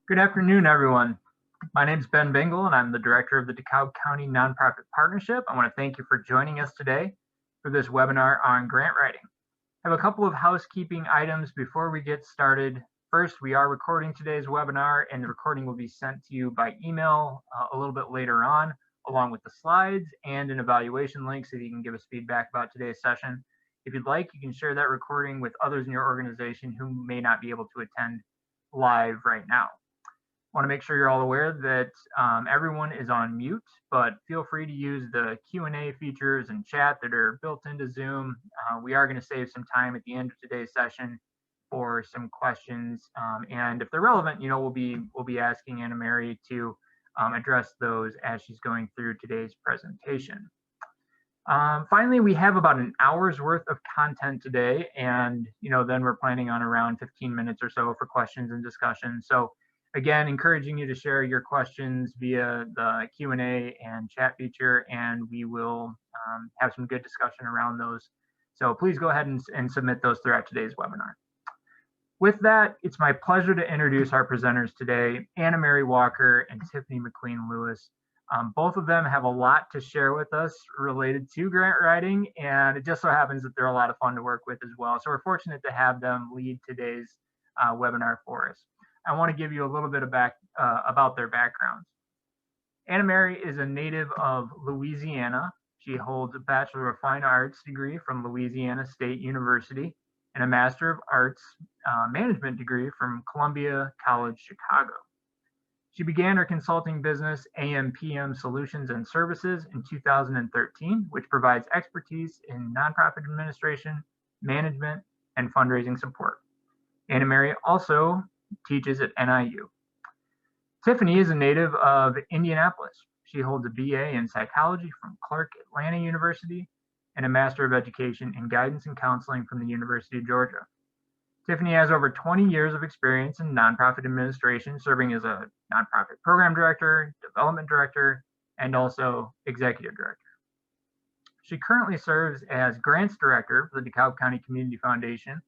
Good afternoon, everyone. My name is Ben Bingle, and I'm the director of the DeKalb County Nonprofit Partnership. I want to thank you for joining us today for this webinar on grant writing. I have a couple of housekeeping items before we get started. First, we are recording today's webinar, and the recording will be sent to you by email a little bit later on, along with the slides and an evaluation link so that you can give us feedback about today's session. If you'd like, you can share that recording with others in your organization who may not be able to attend live right now. I want to make sure you're all aware that everyone is on mute, but feel free to use the Q&A features and chat that are built into Zoom. We are going to save some time at the end of today's session for some questions, and if they're relevant, we'll be asking Anna Mary to address those as she's going through today's presentation. Finally, we have about an hour's worth of content today, and then we're planning on around 15 minutes or so for questions and discussion. So again, encouraging you to share your questions via the Q&A and chat feature, and we will have some good discussion around those. So please go ahead and submit those throughout today's webinar. With that, it's my pleasure to introduce our presenters today, Anna Mary Walker and Tiffany McQueen Lewis. Both of them have a lot to share with us related to grant writing, and it just so happens that they're a lot of fun to work with as well. So we're fortunate to have them lead today's webinar for us. I want to give you a little bit of about their backgrounds. Anna Mary is a native of Louisiana. She holds a Bachelor of Fine Arts degree from Louisiana State University and a Master of Arts Management degree from Columbia College Chicago. She began her consulting business, AM/PM Solutions and Services, in 2013, which provides expertise in nonprofit administration, management, and fundraising support. Anna Mary also teaches at NIU. Tiffany is a native of Indianapolis. She holds a BA in psychology from Clark Atlanta University and a Master of Education in Guidance and Counseling from the University of Georgia. Tiffany has over 20 years of experience in nonprofit administration, serving as a nonprofit program director, development director, and also executive director. She currently serves as grants director for the DeKalb County Community Foundation,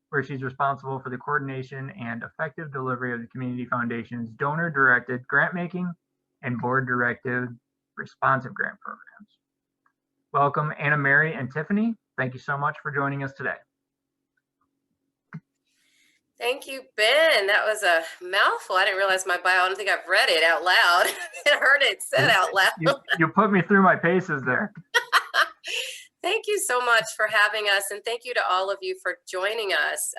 where she's responsible for the coordination and effective delivery of the Community Foundation's donor-directed grant-making and board-directed responsive grant programs. Welcome, Anna Mary and Tiffany. Thank you so much for joining us today. Thank you, Ben. That was a mouthful. I didn't realize my bio. I don't think I've read it out loud. I heard it said out loud. You put me through my paces there. Thank you so much for having us, and thank you to all of you for joining us.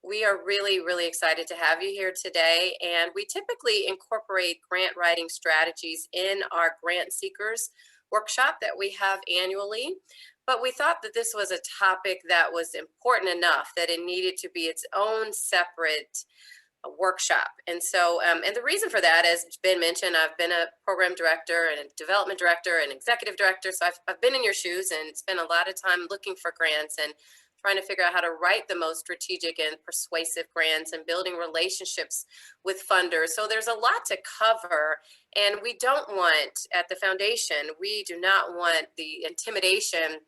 We are really, really excited to have you here today, and we typically incorporate grant writing strategies in our grant seekers workshop that we have annually. But we thought that this was a topic that was important enough that it needed to be its own separate workshop. And so, and the reason for that, as Ben mentioned, I've been a program director and a development director and executive director. So I've been in your shoes and spent a lot of time looking for grants and trying to figure out how to write the most strategic and persuasive grants and building relationships with funders. So there's a lot to cover, and we don't want, at the foundation, we do not want the intimidation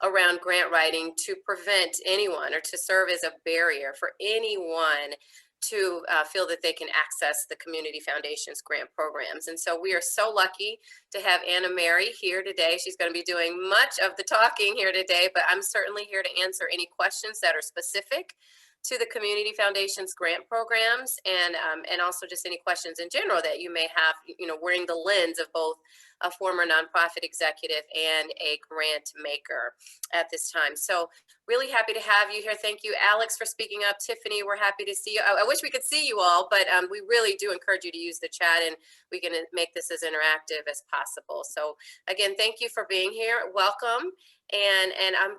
around grant writing to prevent anyone or to serve as a barrier for anyone to feel that they can access the Community Foundation's grant programs. And so we are so lucky to have Anna Mary here today. She's going to be doing much of the talking here today, but I'm certainly here to answer any questions that are specific to the Community Foundation's grant programs, and also just any questions in general that you may have, wearing the lens of both a former nonprofit executive and a grant maker at this time. So really happy to have you here. Thank you, Alex, for speaking up. Tiffany, we're happy to see you. I wish we could see you all, but we really do encourage you to use the chat, and we can make this as interactive as possible. So again, thank you for being here. Welcome. And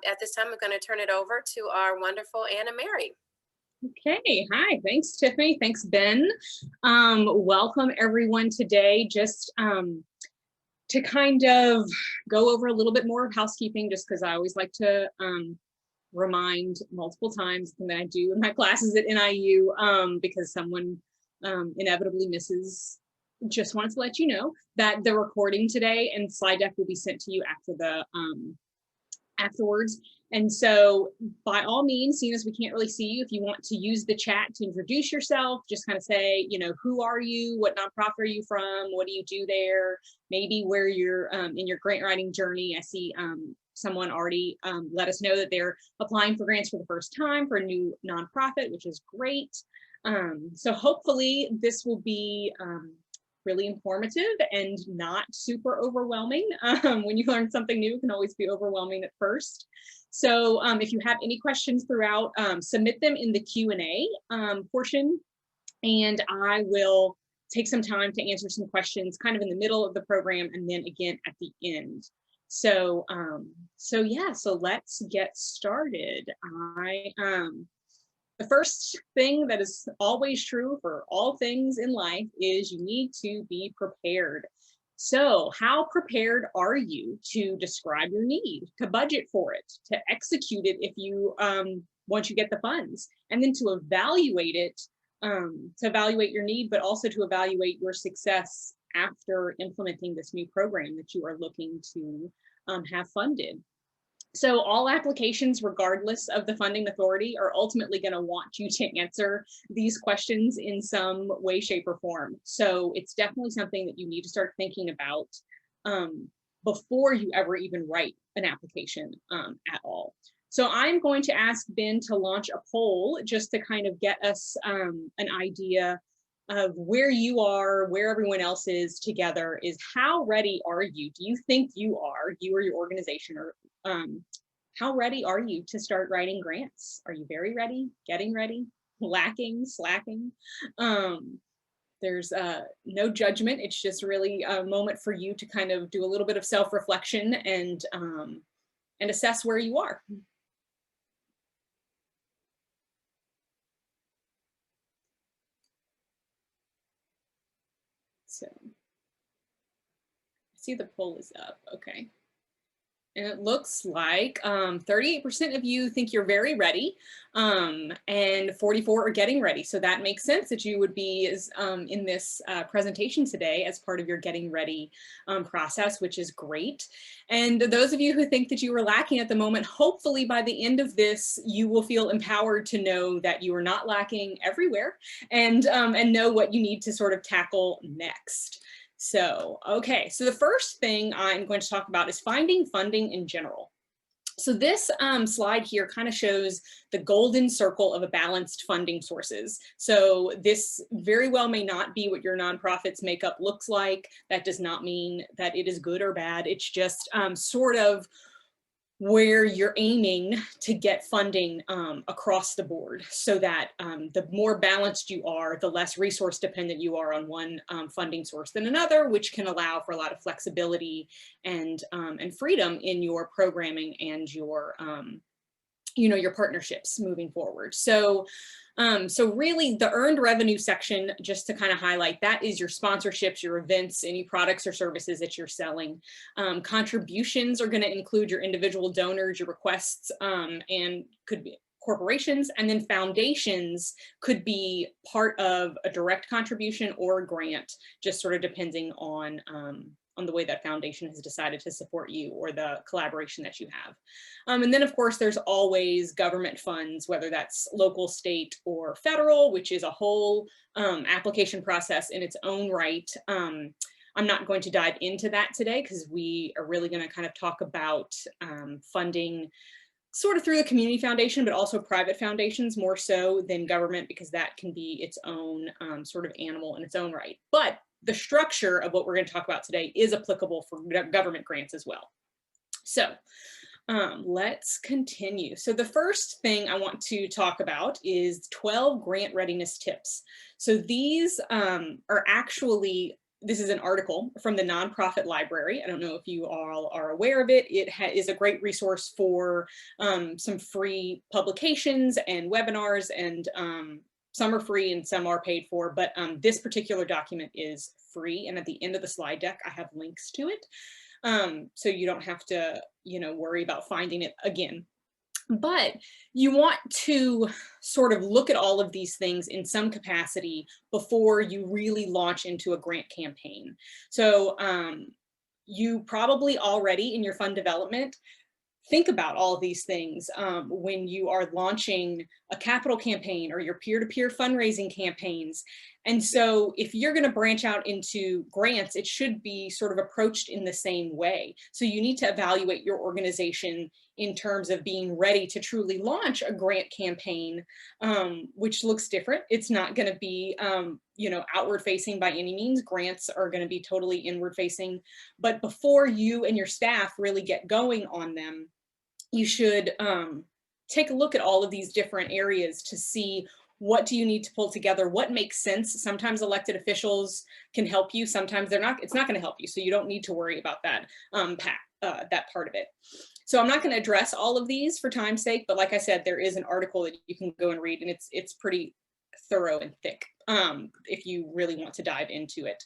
at this time, I'm going to turn it over to our wonderful Anna Mary. Okay, hi, thanks Tiffany, thanks Ben. Welcome everyone today. Just to kind of go over a little bit more of housekeeping, just because I always like to remind multiple times that I do in my classes at NIU, because someone inevitably misses. Just wanted to let you know that the recording today and slide deck will be sent to you after the afterwards. And so by all means, seeing as we can't really see you, if you want to use the chat to introduce yourself, just kind of say, you know, who are you? What nonprofit are you from? What do you do there? Maybe where you're in your grant writing journey. I see someone already let us know that they're applying for grants for the first time for a new nonprofit, which is great. So hopefully this will be really informative and not super overwhelming. When you learn something new, it can always be overwhelming at first. So if you have any questions throughout, submit them in the Q&A portion, and I will take some time to answer some questions kind of in the middle of the program and then again at the end. So yeah, so let's get started. The first thing that is always true for all things in life is you need to be prepared. So how prepared are you to describe your need, to budget for it, to execute it if you, once you get the funds, and then to evaluate it, to evaluate your need, but also to evaluate your success after implementing this new program that you are looking to have funded. So all applications, regardless of the funding authority, are ultimately going to want you to answer these questions in some way, shape, or form. So it's definitely something that you need to start thinking about before you ever even write an application at all. So I'm going to ask Ben to launch a poll just to kind of get us an idea of where you are, where everyone else is together. Is how ready are you? Do you think you are, you or your organization, or how ready are you to start writing grants? Are you very ready, getting ready, lacking, slacking? There's no judgment. It's just really a moment for you to kind of do a little bit of self-reflection and assess where you are. So I see the poll is up, okay. And it looks like 38% of you think you're very ready, and 44 are getting ready. So that makes sense that you would be in this presentation today as part of your getting ready process, which is great. And those of you who think that you are lacking at the moment, hopefully by the end of this, you will feel empowered to know that you are not lacking everywhere, and know what you need to sort of tackle next. So, okay, so the first thing I'm going to talk about is finding funding in general. So this slide here kind of shows the golden circle of a balanced funding sources. So this very well may not be what your nonprofit's makeup looks like. That does not mean that it is good or bad. It's just sort of where you're aiming to get funding across the board, so that the more balanced you are, the less resource dependent you are on one funding source than another, which can allow for a lot of flexibility and freedom in your programming and your you know, your partnerships moving forward. So so really the earned revenue section, just to kind of highlight, that is your sponsorships, your events, any products or services that you're selling. Contributions are going to include your individual donors, your requests, and could be corporations, and then foundations could be part of a direct contribution or a grant, just sort of depending on the way that foundation has decided to support you or the collaboration that you have. And then of course, there's always government funds, whether that's local, state, or federal, which is a whole application process in its own right. I'm not going to dive into that today because we are really going to kind of talk about funding sort of through the community foundation, but also private foundations more so than government, because that can be its own sort of animal in its own right. But the structure of what we're going to talk about today is applicable for government grants as well. So let's continue. So the first thing I want to talk about is 12 grant readiness tips. So these are actually, this is an article from the Nonprofit Library. I don't know if you all are aware of it. It is a great resource for some free publications and webinars, and some are free and some are paid for, but this particular document is free. And at the end of the slide deck, I have links to it. So you don't have to, you know, worry about finding it again. But you want to sort of look at all of these things in some capacity before you really launch into a grant campaign. So you probably already in your fund development think about all of these things when you are launching a capital campaign or your peer-to-peer fundraising campaigns. And so if you're going to branch out into grants, it should be sort of approached in the same way. So you need to evaluate your organization in terms of being ready to truly launch a grant campaign, which looks different. It's not going to be, you know, outward facing by any means. Grants are going to be totally inward facing. But before you and your staff really get going on them, you should take a look at all of these different areas to see what do you need to pull together, what makes sense. Sometimes elected officials can help you, sometimes they're not. It's not going to help you, so you don't need to worry about that that part of it. So I'm not going to address all of these for time's sake, but like I said, there is an article that you can go and read, and it's pretty thorough and thick if you really want to dive into it,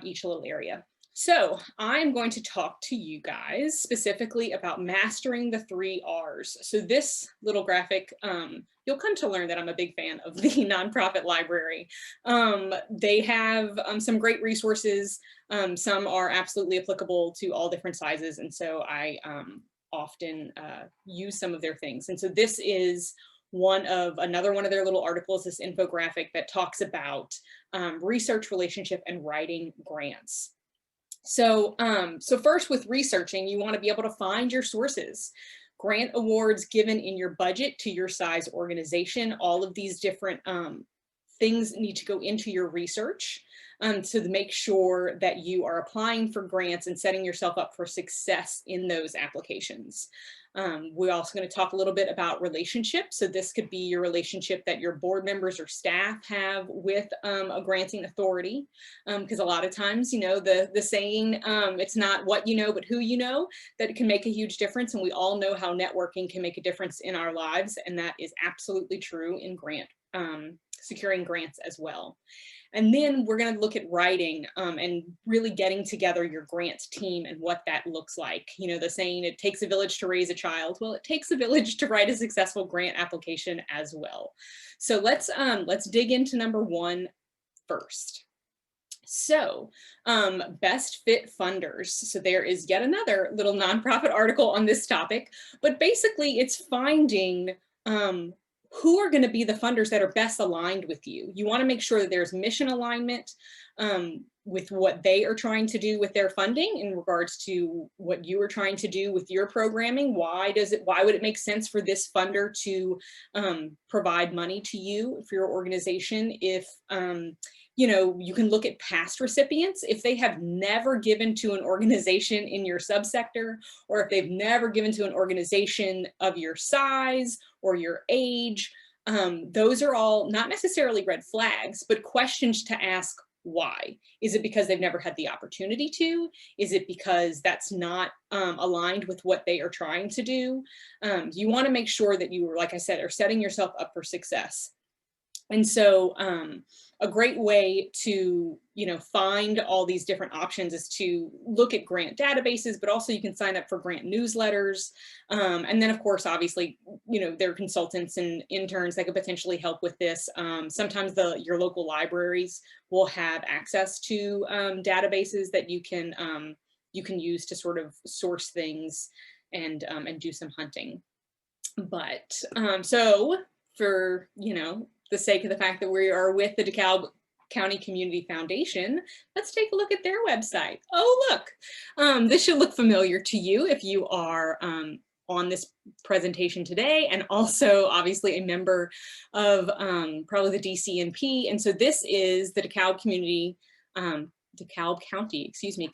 each little area. So I'm going to talk to you guys specifically about mastering the 3 R's. So this little graphic, you'll come to learn that I'm a big fan of the nonprofit library. They have some great resources. Some are absolutely applicable to all different sizes. And so I often use some of their things. And so this is another one of their little articles, this infographic that talks about research, relationship, and writing grants. So, so first with researching, you want to be able to find your sources. Grant awards given in your budget to your size organization, all of these different things need to go into your research to make sure that you are applying for grants and setting yourself up for success in those applications. We're also going to talk a little bit about relationships. So this could be your relationship that your board members or staff have with a granting authority. Because a lot of times, you know, the saying, it's not what you know, but who you know, that can make a huge difference. And we all know how networking can make a difference in our lives. And that is absolutely true in securing grants as well. And then we're going to look at writing and really getting together your grants team and what that looks like. You know, the saying, it takes a village to raise a child. Well, it takes a village to write a successful grant application as well. So let's dig into number 1 first. So best fit funders. So there is yet another little nonprofit article on this topic, but basically it's finding who are going to be the funders that are best aligned with you. You want to make sure that there's mission alignment with what they are trying to do with their funding in regards to what you are trying to do with your programming. Why would it make sense for this funder to provide money to you for your organization? If you know, you can look at past recipients. If they have never given to an organization in your subsector, or if they've never given to an organization of your size or your age, those are all not necessarily red flags, but questions to ask. Why? Is it because they've never had the opportunity to? Is it because that's not aligned with what they are trying to do? You want to make sure that you, like I said, are setting yourself up for success. And so a great way to, you know, find all these different options is to look at grant databases, but also you can sign up for grant newsletters. And then of course, obviously, you know, there are consultants and interns that could potentially help with this. Sometimes your local libraries will have access to databases that you can use to sort of source things and do some hunting. But so for, you know, the sake of the fact that we are with the DeKalb County Community Foundation, let's take a look at their website. Oh, look, this should look familiar to you if you are on this presentation today, and also obviously a member of probably the DCNP. And so this is the DeKalb County,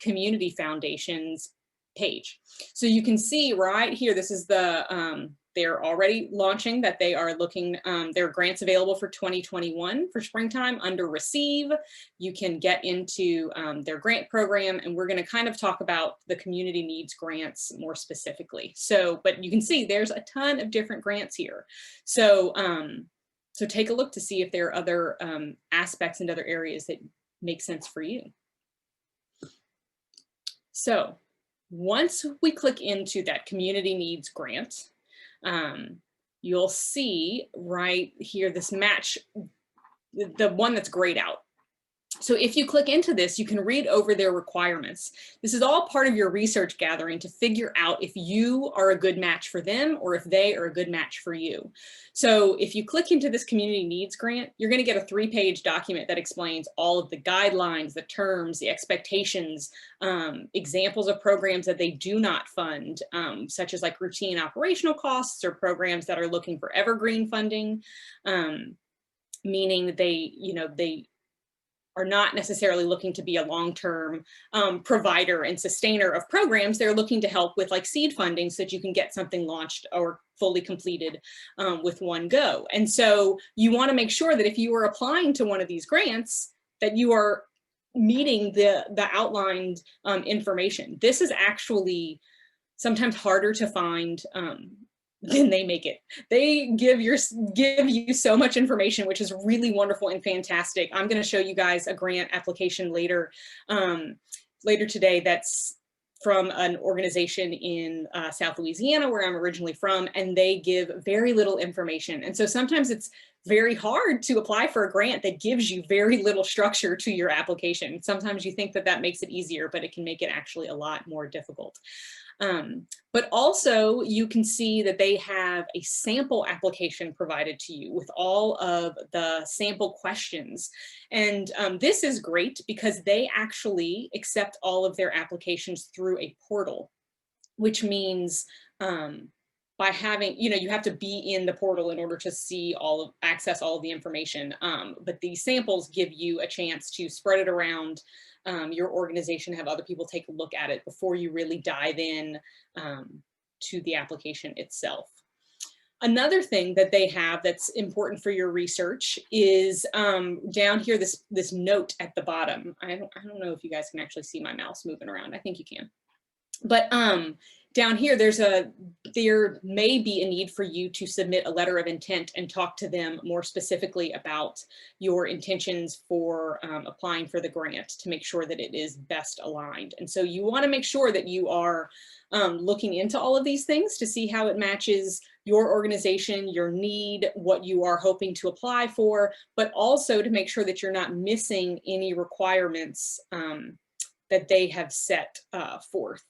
Community Foundation's page. So you can see right here, this is the, they're already launching that they are looking, there are grants available for 2021 for springtime under Receive. You can get into their grant program, and we're going to kind of talk about the community needs grants more specifically. So, but you can see there's a ton of different grants here. So, so take a look to see if there are other aspects and other areas that make sense for you. So once we click into that community needs grant, you'll see right here, this match, the one that's grayed out. So if you click into this, you can read over their requirements. This is all part of your research gathering to figure out if you are a good match for them or if they are a good match for you. So if you click into this community needs grant, you're going to get a 3-page document that explains all of the guidelines, the terms, the expectations, examples of programs that they do not fund, such as like routine operational costs or programs that are looking for evergreen funding, meaning they are not necessarily looking to be a long-term provider and sustainer of programs. They're looking to help with like seed funding so that you can get something launched or fully completed with one go. And so you want to make sure that if you are applying to one of these grants, that you are meeting the outlined information. This is actually sometimes harder to find than they make it. They give you so much information, which is really wonderful and fantastic. I'm going to show you guys a grant application later today that's from an organization in South Louisiana, where I'm originally from, and they give very little information. And so sometimes it's very hard to apply for a grant that gives you very little structure to your application. Sometimes you think that that makes it easier, but it can make it actually a lot more difficult. But also you can see that they have a sample application provided to you with all of the sample questions. And this is great because they actually accept all of their applications through a portal, which means by having, you have to be in the portal in order to see access all of the information. But these samples give you a chance to spread it around your organization, have other people take a look at it before you really dive in to the application itself. Another thing that they have that's important for your research is down here, this note at the bottom. I don't know if you guys can actually see my mouse moving around. I think you can. But down here, there may be a need for you to submit a letter of intent and talk to them more specifically about your intentions for applying for the grant to make sure that it is best aligned. And so you want to make sure that you are looking into all of these things to see how it matches your organization, your need, what you are hoping to apply for, but also to make sure that you're not missing any requirements that they have set forth.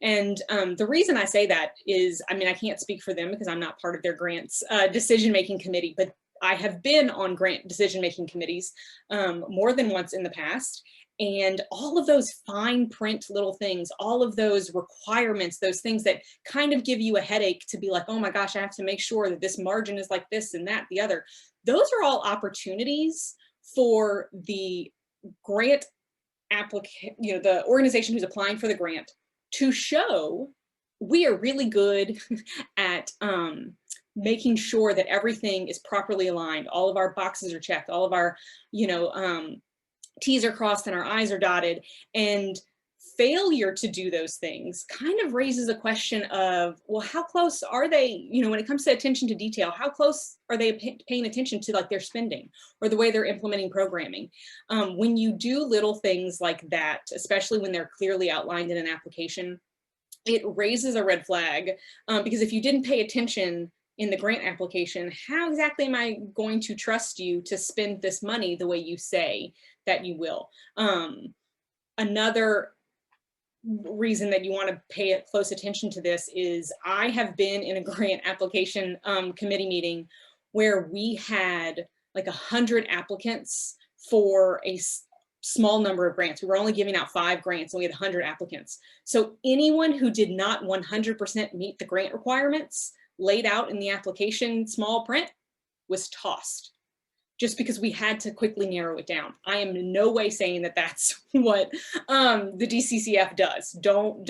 And the reason I say that is, I can't speak for them because I'm not part of their grants decision-making committee, but I have been on grant decision-making committees more than once in the past. And all of those fine print little things, all of those requirements, those things that kind of give you a headache to be like, oh my gosh, I have to make sure that this margin is like this and that, the other. Those are all opportunities for the grant applicant, the organization who's applying for the grant, to show we are really good at making sure that everything is properly aligned. All of our boxes are checked, all of our, T's are crossed and our I's are dotted. And failure to do those things kind of raises a question of, well, how close are they, when it comes to attention to detail, how close are they paying attention to like their spending or the way they're implementing programming? When you do little things like that, especially when they're clearly outlined in an application, it raises a red flag because if you didn't pay attention in the grant application, how exactly am I going to trust you to spend this money the way you say that you will? Another reason that you want to pay close attention to this is I have been in a grant application committee meeting where we had like 100 applicants for a small number of grants. We were only giving out 5 grants and we had 100 applicants. So anyone who did not 100% meet the grant requirements laid out in the application small print was tossed, just because we had to quickly narrow it down. I am in no way saying that that's what the DCCF does. Don't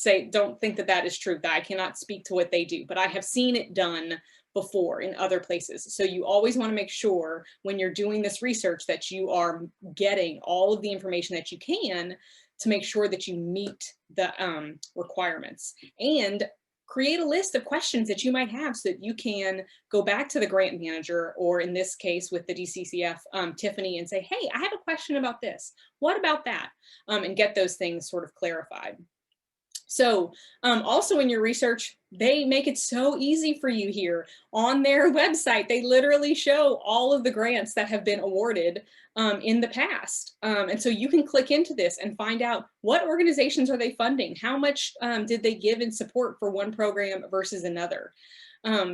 think that that is true. That I cannot speak to what they do, but I have seen it done before in other places. So you always want to make sure when you're doing this research that you are getting all of the information that you can to make sure that you meet the requirements, and create a list of questions that you might have so that you can go back to the grant manager, or in this case with the DCCF, Tiffany, and say, hey, I have a question about this. What about that? And get those things sort of clarified. So also in your research, they make it so easy for you here. On their website, they literally show all of the grants that have been awarded in the past. And so you can click into this and find out what organizations are they funding? How much did they give in support for one program versus another?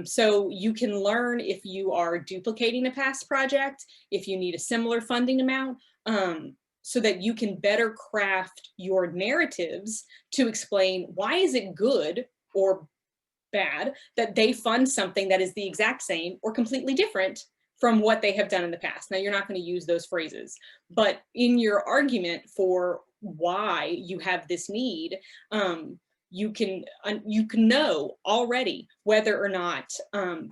So you can learn if you are duplicating a past project, if you need a similar funding amount, so that you can better craft your narratives to explain why is it good or bad that they fund something that is the exact same or completely different from what they have done in the past. Now, you're not going to use those phrases, but in your argument for why you have this need, you can know already whether or not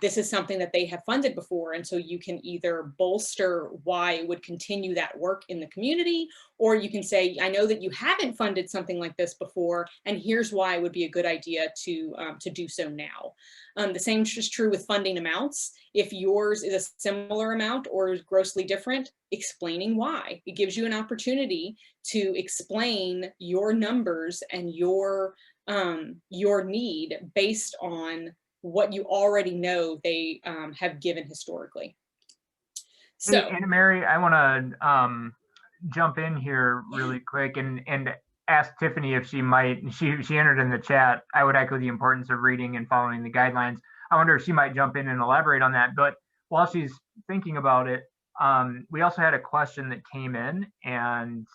this is something that they have funded before. And so you can either bolster why it would continue that work in the community, or you can say, I know that you haven't funded something like this before, and here's why it would be a good idea to do so now. The same is true with funding amounts. If yours is a similar amount or is grossly different, explaining why. It gives you an opportunity to explain your numbers and your need based on what you already know they have given historically. So, hey, Anna Mary, I want to jump in here really quick and ask Tiffany if she might. She entered in the chat. I would echo the importance of reading and following the guidelines. I wonder if she might jump in and elaborate on that. But while she's thinking about it, we also had a question that came in, and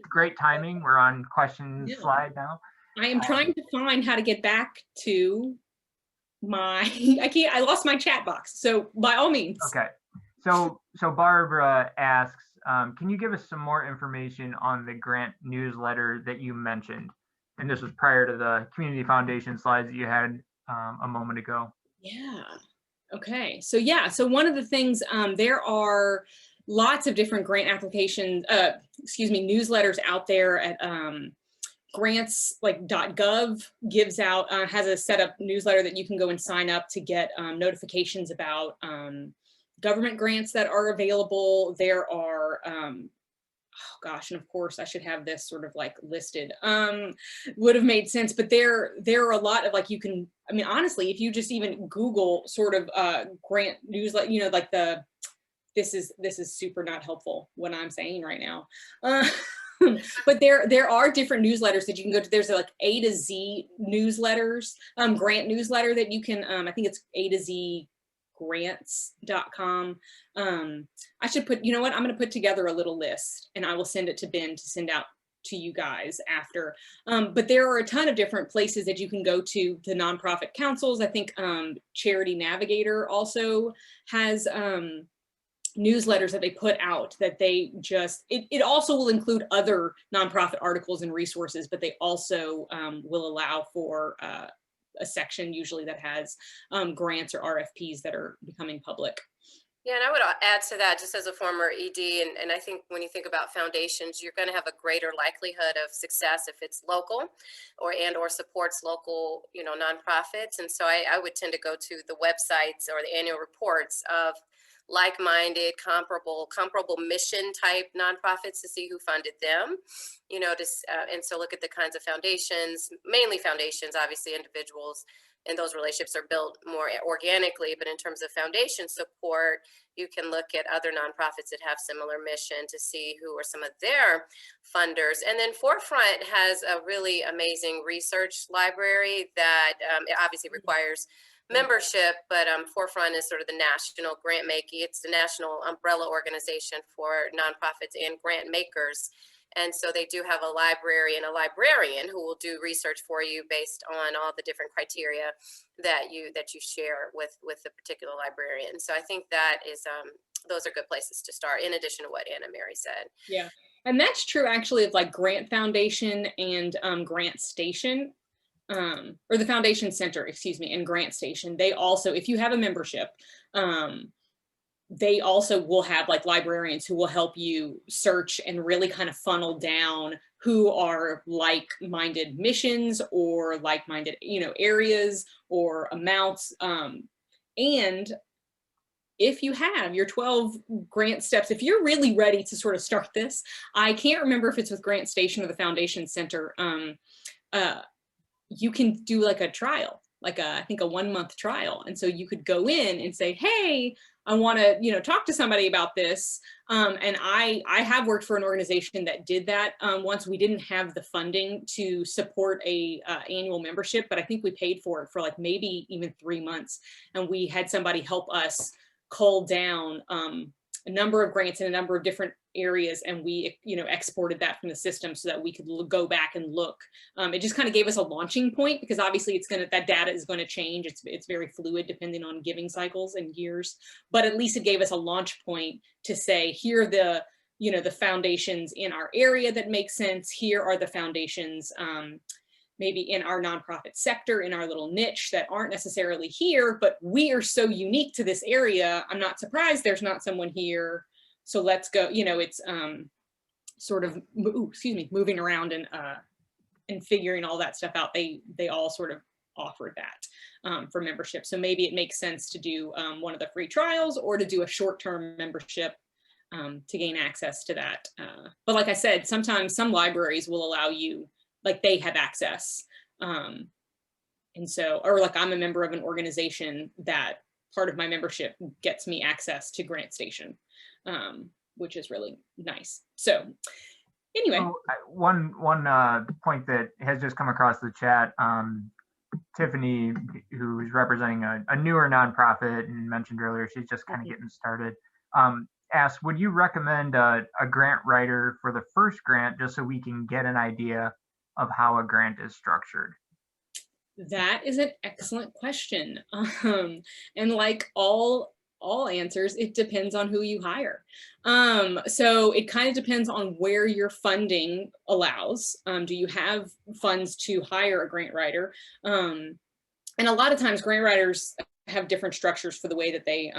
great timing. We're on question slide now. I am trying to find how to get back to my, I lost my chat box. So by all means. Okay. So Barbara asks, can you give us some more information on the grant newsletter that you mentioned? And this was prior to the Community Foundation slides that you had a moment ago. Yeah. Okay. So yeah. So one of the things, there are lots of different grant applications, newsletters out there at grants, like .gov gives out, has a set up newsletter that you can go and sign up to get notifications about government grants that are available. There are, oh gosh, and of course I should have this sort of like listed, would have made sense, but there are a lot of, like, you can, I mean, honestly, if you just even Google sort of grant newsletter, you know, like this is super not helpful what I'm saying right now. But there are different newsletters that you can go to. There's like A to Z newsletters, grant newsletter that you can, I think it's A to Z grants.com. I should put, you know what, I'm going to put together a little list and I will send it to Ben to send out to you guys after. But there are a ton of different places that you can go to nonprofit councils. I think Charity Navigator also has newsletters that they put out that they just, it also will include other nonprofit articles and resources, but they also will allow for a section usually that has grants or RFPs that are becoming public. Yeah, and I would add to that, just as a former ED, and I think when you think about foundations, you're going to have a greater likelihood of success if it's local or supports local, you know, nonprofits. And so I would tend to go to the websites or the annual reports of like-minded, comparable mission type nonprofits to see who funded them, you know, and so look at the kinds of foundations, mainly foundations, obviously individuals, and those relationships are built more organically. But in terms of foundation support, you can look at other nonprofits that have similar mission to see who are some of their funders. And then Forefront has a really amazing research library that it obviously requires membership, but Forefront is sort of the national grant making. It's the national umbrella organization for nonprofits and grant makers. And so they do have a library and a librarian who will do research for you based on all the different criteria that you share with the particular librarian. So I think that is those are good places to start, in addition to what Anna Mary said. Yeah, and that's true actually of like Grant Foundation and Grant Station. Or the Foundation Center, excuse me, and Grant Station. They also, if you have a membership, they also will have like librarians who will help you search and really kind of funnel down who are like-minded missions or like-minded, you know, areas or amounts. And if you have your 12 grant steps, if you're really ready to sort of start this, I can't remember if it's with Grant Station or the Foundation Center. you can do like a trial, like I think a 1-month trial. And so you could go in and say, hey, I want to, you know, talk to somebody about this. And I have worked for an organization that did that. Once we didn't have the funding to support a annual membership, but I think we paid for it for like maybe even 3 months. And we had somebody help us cull down a number of grants in a number of different areas, and we, you know, exported that from the system so that we could go back and look. It just kind of gave us a launching point, because obviously it's going to, that data is going to change. It's very fluid depending on giving cycles and years, but at least it gave us a launch point to say, here are the, you know, the foundations in our area that make sense. Here are the foundations maybe in our nonprofit sector, in our little niche, that aren't necessarily here, but we are so unique to this area. I'm not surprised there's not someone here. So let's go, you know, it's sort of, moving around and figuring all that stuff out. They all sort of offered that for membership. So maybe it makes sense to do one of the free trials, or to do a short-term membership to gain access to that. But like I said, sometimes some libraries will allow you, like they have access. And so, or like I'm a member of an organization that part of my membership gets me access to GrantStation, which is really nice. So anyway. So, one point that has just come across the chat, Tiffany, who is representing a newer nonprofit and mentioned earlier, she's just kind of getting started, asked, would you recommend a grant writer for the first grant, just so we can get an idea of how a grant is structured? That is an excellent question. And like all answers, it depends on who you hire. So it kind of depends on where your funding allows. Do you have funds to hire a grant writer? And a lot of times grant writers have different structures for the way that they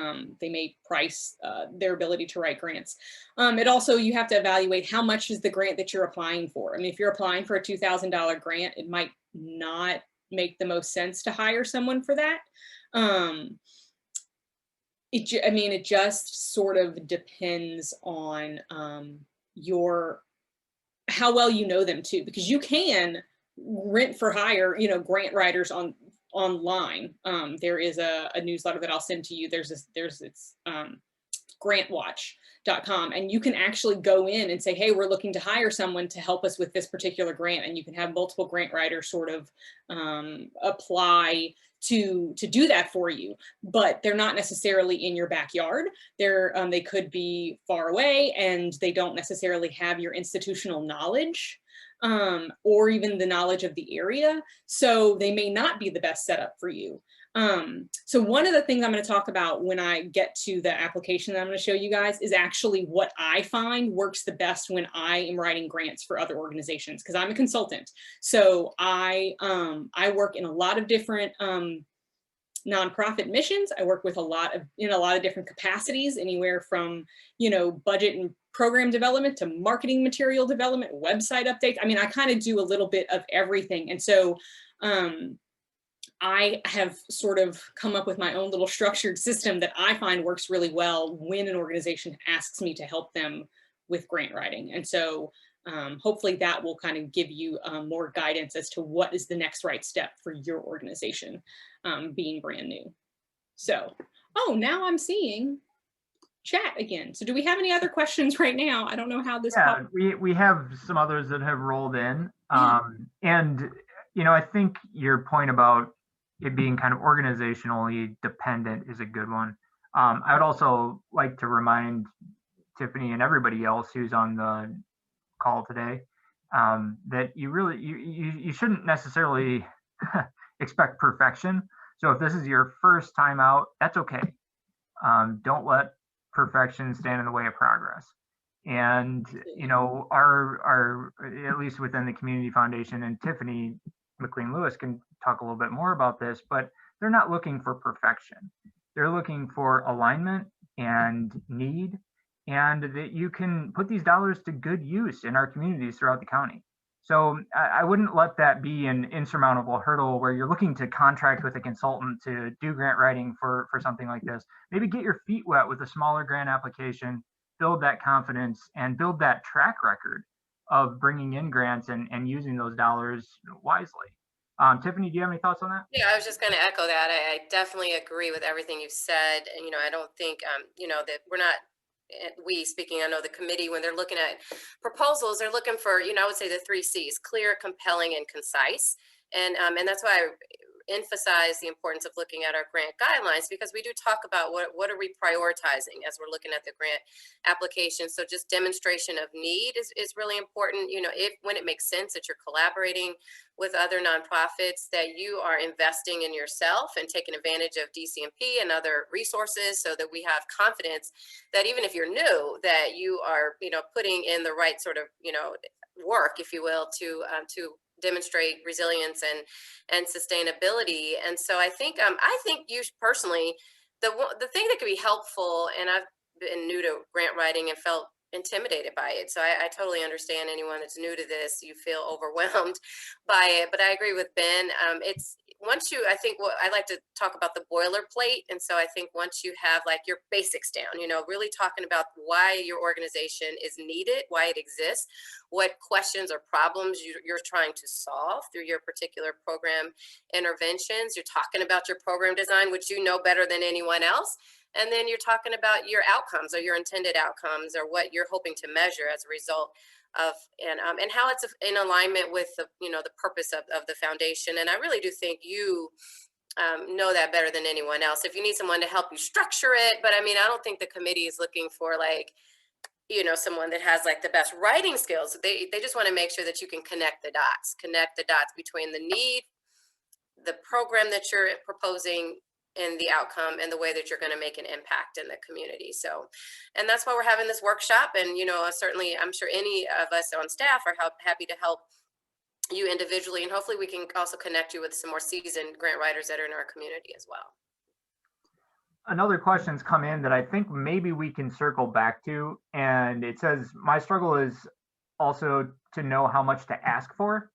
may price their ability to write grants. It also, you have to evaluate how much is the grant that you're applying for. I mean, if you're applying for a $2,000 grant, it might not make the most sense to hire someone for that. It just sort of depends on how well you know them too, because you can rent for hire, you know, grant writers online. There is a newsletter that I'll send to you. It's grantwatch.com, and you can actually go in and say, hey, we're looking to hire someone to help us with this particular grant, and you can have multiple grant writers sort of apply to do that for you, but they're not necessarily in your backyard. They could be far away, and they don't necessarily have your institutional knowledge or even the knowledge of the area. So they may not be the best setup for you. So one of the things I'm going to talk about when I get to the application that I'm going to show you guys is actually what I find works the best when I am writing grants for other organizations, because I'm a consultant. So I work in a lot of different nonprofit missions. I work with in a lot of different capacities, anywhere from, you know, budget and program development to marketing material development, website updates. I mean, I kind of do a little bit of everything. And so I have sort of come up with my own little structured system that I find works really well when an organization asks me to help them with grant writing. And so hopefully that will kind of give you more guidance as to what is the next right step for your organization being brand new. So, oh, now I'm seeing chat again. So do we have any other questions right now? I don't know how this. Yeah, we have some others that have rolled in. And, you know, I think your point about it being kind of organizationally dependent is a good one. I would also like to remind Tiffany and everybody else who's on the call today that you shouldn't necessarily expect perfection. So if this is your first time out, that's okay. Don't let perfection stand in the way of progress. And, you know, our at least within the Community Foundation, and Tiffany McQueen Lewis can talk a little bit more about this, but they're not looking for perfection. They're looking for alignment and need, and that you can put these dollars to good use in our communities throughout the county. So I wouldn't let that be an insurmountable hurdle where you're looking to contract with a consultant to do grant writing for something like this. Maybe get your feet wet with a smaller grant application, build that confidence, and build that track record of bringing in grants and using those dollars wisely. Tiffany, do you have any thoughts on that? Yeah, I was just going to echo that. I definitely agree with everything you've said. And, I don't think, that we're not, we speaking, I know the committee, when they're looking at proposals, they're looking for, I would say the 3 C's: clear, compelling, and concise. And that's why I emphasize the importance of looking at our grant guidelines, because we do talk about what are we prioritizing as we're looking at the grant application. So just demonstration of need is really important. If when it makes sense that you're collaborating with other nonprofits, that you are investing in yourself and taking advantage of DCMP and other resources, so that we have confidence that even if you're new, that you are putting in the right sort of work, if you will, to demonstrate resilience and sustainability. And so I think you personally, the thing that could be helpful, and I've been new to grant writing and felt intimidated by it. So I totally understand anyone that's new to this, you feel overwhelmed by it. But I agree with Ben. It's once you, I think what I like to talk about the boilerplate. And so I think once you have like your basics down, really talking about why your organization is needed, why it exists, what questions or problems you're trying to solve through your particular program interventions. You're talking about your program design, which you know better than anyone else. And then you're talking about your outcomes or your intended outcomes, or what you're hoping to measure as a result of, and how it's in alignment with the, the purpose of the foundation. And I really do think you know that better than anyone else. If you need someone to help you structure it, but I don't think the committee is looking for like, someone that has like the best writing skills. They just want to make sure that you can connect the dots between the need, the program that you're proposing, and the outcome, and the way that you're going to make an impact in the community. So, and that's why we're having this workshop. And, certainly I'm sure any of us on staff are happy to help you individually. And hopefully we can also connect you with some more seasoned grant writers that are in our community as well. Another question's come in that I think maybe we can circle back to. And it says, my struggle is also to know how much to ask for.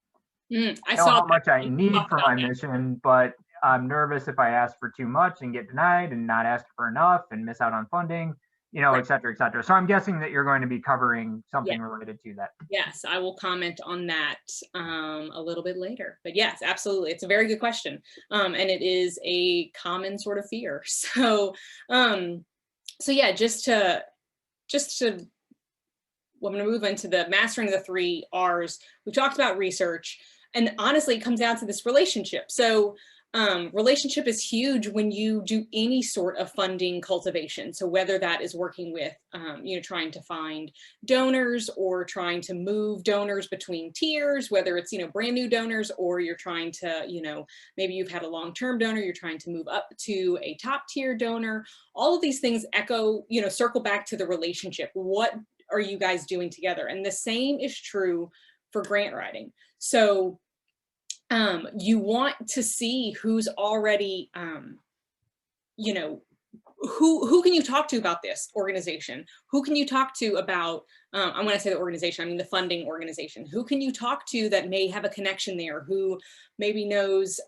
I know saw how much I need for my mission, but I'm nervous if I ask for too much and get denied, and not ask for enough and miss out on funding, Right. et cetera, et cetera. So I'm guessing that you're going to be covering something related to that. Yes, I will comment on that a little bit later. But yes, absolutely. It's a very good question. And it is a common sort of fear. So, so yeah, just to well, I'm going to move into the mastering the 3 R's. We talked about research, and honestly, it comes down to this relationship. So relationship is huge when you do any sort of funding cultivation. So whether that is working with, trying to find donors, or trying to move donors between tiers, whether it's, brand new donors, or you're trying to, maybe you've had a long-term donor, you're trying to move up to a top tier donor. All of these things circle back to the relationship. What are you guys doing together? And the same is true for grant writing. So you want to see who's already, who can you talk to about this organization? Who can you talk to about, when I say the organization, I mean the funding organization. Who can you talk to that may have a connection there, who maybe knows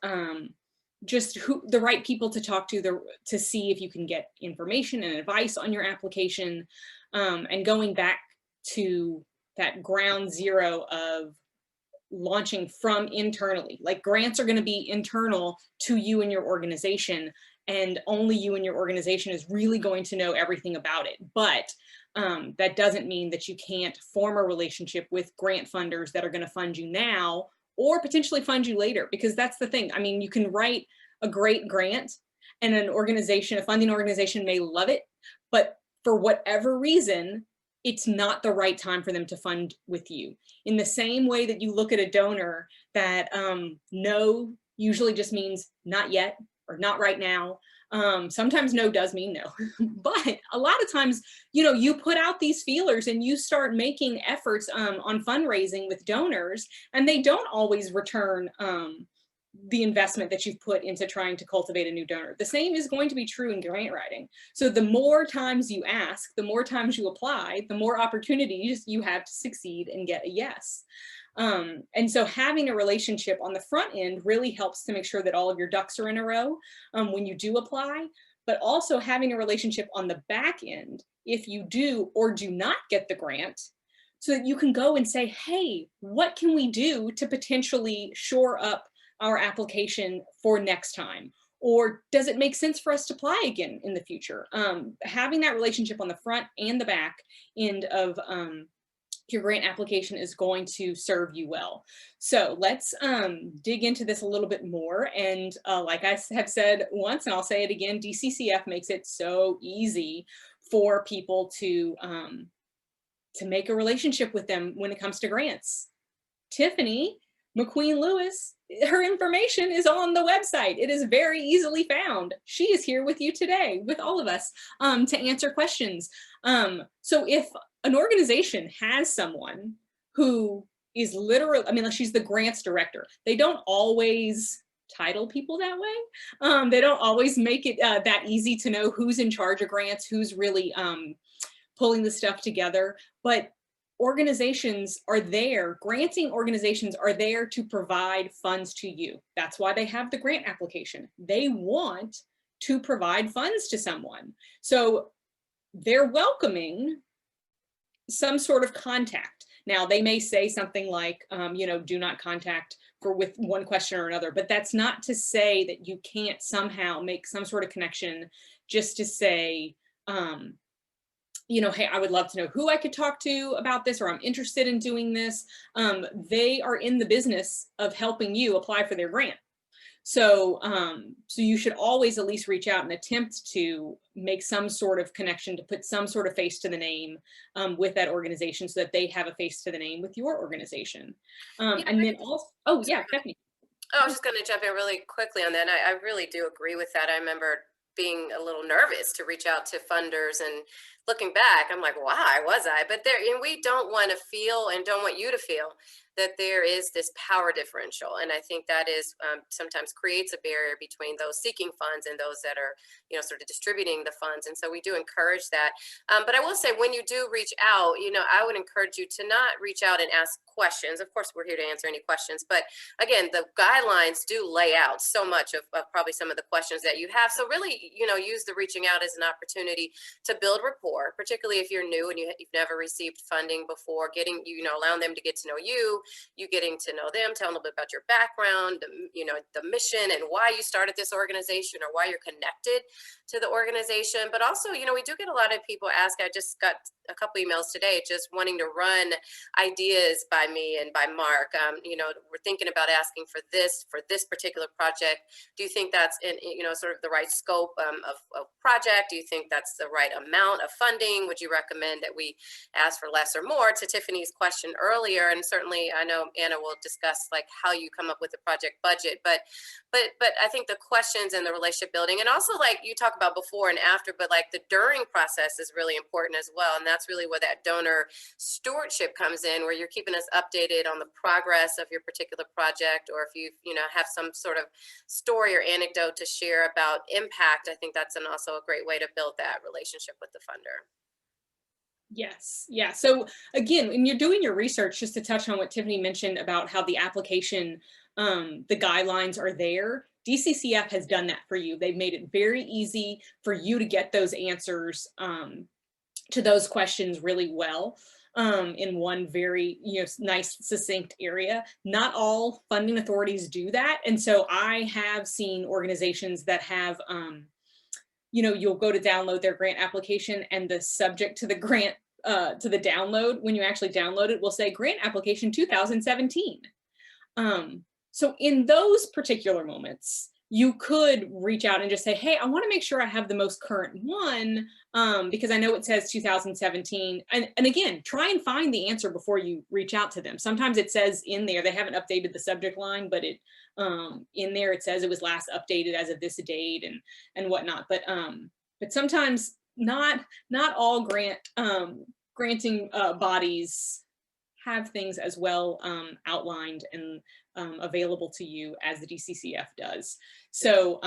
just who the right people to talk to see if you can get information and advice on your application. And going back to that ground zero of launching from internally. Like, grants are going to be internal to you and your organization, and only you and your organization is really going to know everything about it. But that doesn't mean that you can't form a relationship with grant funders that are going to fund you now or potentially fund you later, because that's the thing. I mean, you can write a great grant and a funding organization may love it, but for whatever reason, it's not the right time for them to fund with you. In the same way that you look at a donor that no usually just means not yet or not right now. Sometimes no does mean no, but a lot of times, you put out these feelers and you start making efforts on fundraising with donors, and they don't always return the investment that you've put into trying to cultivate a new donor. The same is going to be true in grant writing. So the more times you ask, the more times you apply, the more opportunities you have to succeed and get a yes. And so having a relationship on the front end really helps to make sure that all of your ducks are in a row when you do apply, but also having a relationship on the back end if you do or do not get the grant, so that you can go and say, hey, what can we do to potentially shore up our application for next time? Or does it make sense for us to apply again in the future? Having that relationship on the front and the back end of your grant application is going to serve you well. So let's dig into this a little bit more. And like I have said once, and I'll say it again, DCCF makes it so easy for people to make a relationship with them when it comes to grants. Tiffany McQueen Lewis, her information is on the website. It is very easily found. She is here with you today, with all of us, to answer questions. So if an organization has someone who is literally, I mean, she's the grants director. They don't always title people that way. They don't always make it that easy to know who's in charge of grants, who's really pulling the stuff together. But organizations are there, granting organizations are there to provide funds to you. That's why they have the grant application. They want to provide funds to someone. So they're welcoming some sort of contact. Now they may say something like, you know, do not contact with one question or another, but that's not to say that you can't somehow make some sort of connection just to say, you know, hey, I would love to know who I could talk to about this, or I'm interested in doing this. They are in the business of helping you apply for their grant. So, so you should always at least reach out and attempt to make some sort of connection, to put some sort of face to the name with that organization, so that they have a face to the name with your organization. And then also, oh yeah, Stephanie. Oh, I was just going to jump in really quickly on that. And I really do agree with that. I remember being a little nervous to reach out to funders, and looking back, I'm like, why was I? But there, and we don't want to feel, and don't want you to feel, that there is this power differential. And I think that is sometimes creates a barrier between those seeking funds and those that are, you know, sort of distributing the funds. And so we do encourage that. But I will say, when you do reach out, you know, I would encourage you to not reach out and ask questions. Of course, we're here to answer any questions. But again, the guidelines do lay out so much of probably some of the questions that you have. So really, you know, use the reaching out as an opportunity to build rapport, particularly if you're new and you've never received funding before, getting, you know, allowing them to get to know you, you getting to know them, telling a little bit about your background, you know, the mission and why you started this organization, or why you're connected to the organization. But also, you know, we do get a lot of people ask, I just got a couple emails today just wanting to run ideas by me and by Mark. You know, we're thinking about asking for this particular project. Do you think that's in, you know, sort of the right scope of project? Do you think that's the right amount of funding? Would you recommend that we ask for less or more? To Tiffany's question earlier, and certainly I know Anna will discuss like how you come up with the project budget, but I think the questions and the relationship building, and also like you talk about before and after, but like the during process is really important as well. And that's really where that donor stewardship comes in, where you're keeping us updated on the progress of your particular project, or if you know, have some sort of story or anecdote to share about impact. I think that's also a great way to build that relationship with the funder. Yes. Yeah. So again, when you're doing your research, just to touch on what Tiffany mentioned about how the application, the guidelines are there, DCCF has done that for you. They've made it very easy for you to get those answers to those questions really well in one very, you know, nice, succinct area. Not all funding authorities do that. And so I have seen organizations that have, you know, you'll go to download their grant application, and the subject to the grant, to the download, when you actually download it, will say grant application 2017. So in those particular moments, you could reach out and just say, hey, I want to make sure I have the most current one, because I know it says 2017. And again, try and find the answer before you reach out to them. Sometimes it says in there, they haven't updated the subject line, but it in there it says it was last updated as of this date and whatnot. But sometimes not all granting bodies have things as well outlined and available to you as the DCCF does. So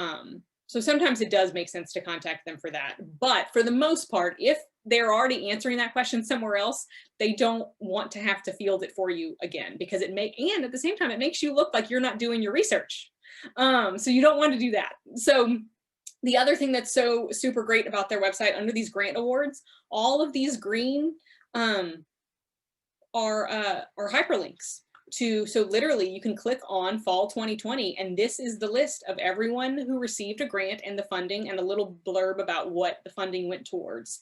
so sometimes it does make sense to contact them for that. But for the most part, if they're already answering that question somewhere else, they don't want to have to field it for you again, because and at the same time, it makes you look like you're not doing your research. So you don't want to do that. So the other thing that's so super great about their website, under these grant awards, all of these green are hyperlinks. so literally you can click on fall 2020, and this is the list of everyone who received a grant and the funding and a little blurb about what the funding went towards.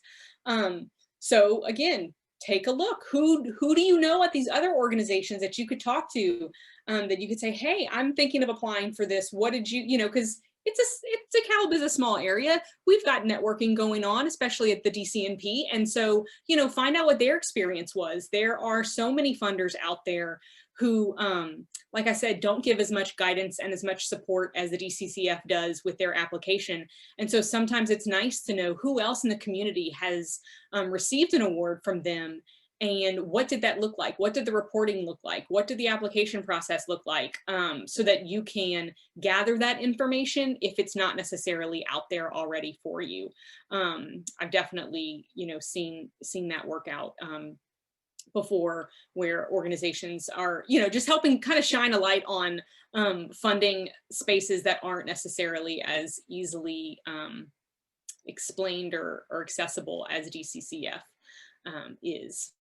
So again, take a look. Who do you know at these other organizations that you could talk to, that you could say, hey, I'm thinking of applying for this. What did you, because DeKalb is a small area. We've got networking going on, especially at the DCNP. And so, find out what their experience was. There are so many funders out there who, like I said, don't give as much guidance and as much support as the DCCF does with their application. And so sometimes it's nice to know who else in the community has received an award from them, and what did that look like? What did the reporting look like? What did the application process look like? So that you can gather that information if it's not necessarily out there already for you. I've definitely, seen that work out before, where organizations are, just helping kind of shine a light on funding spaces that aren't necessarily as easily explained or accessible as DCCF is.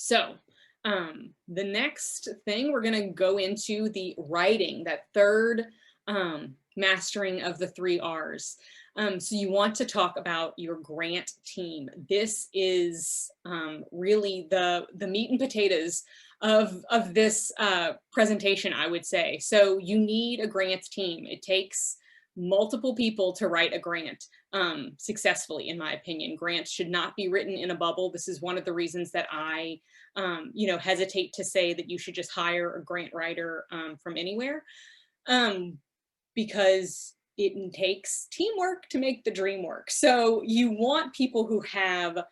So the next thing, we're going to go into the writing, that third mastering of the 3 R's. So you want to talk about your grant team. This is really the meat and potatoes of this presentation, I would say. So you need a grants team. It takes multiple people to write a grant successfully, in my opinion. Grants should not be written in a bubble. This is one of the reasons that I hesitate to say that you should just hire a grant writer from anywhere, because it takes teamwork to make the dream work. So you want people who have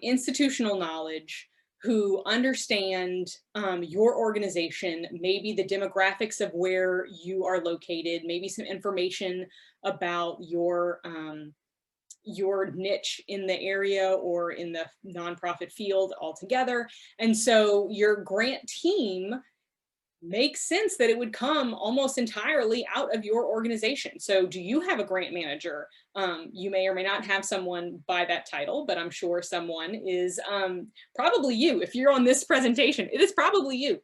institutional knowledge, who understand your organization, maybe the demographics of where you are located, maybe some information about your niche in the area or in the nonprofit field altogether. And so your grant team makes sense that it would come almost entirely out of your organization. So do you have a grant manager? You may or may not have someone by that title, but I'm sure someone is probably you. If you're on this presentation, it is probably you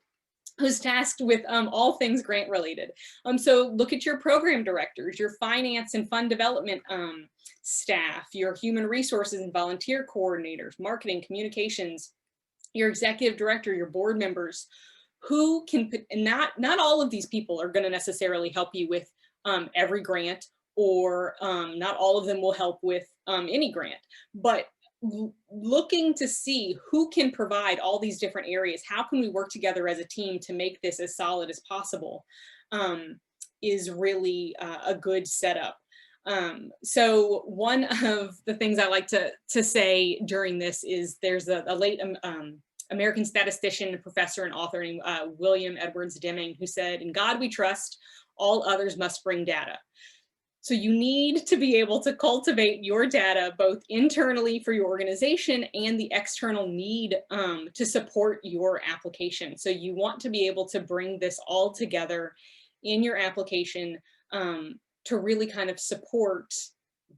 who's tasked with all things grant related. So look at your program directors, your finance and fund development staff, your human resources and volunteer coordinators, marketing, communications, your executive director, your board members, who can, not all of these people are going to necessarily help you with every grant, or not all of them will help with any grant, but looking to see who can provide all these different areas, how can we work together as a team to make this as solid as possible, is really a good setup. So one of the things I like to say during this is there's a late American statistician, professor, and author named William Edwards Deming, who said, "In God we trust, all others must bring data." So you need to be able to cultivate your data both internally for your organization and the external need to support your application. So you want to be able to bring this all together in your application to really kind of support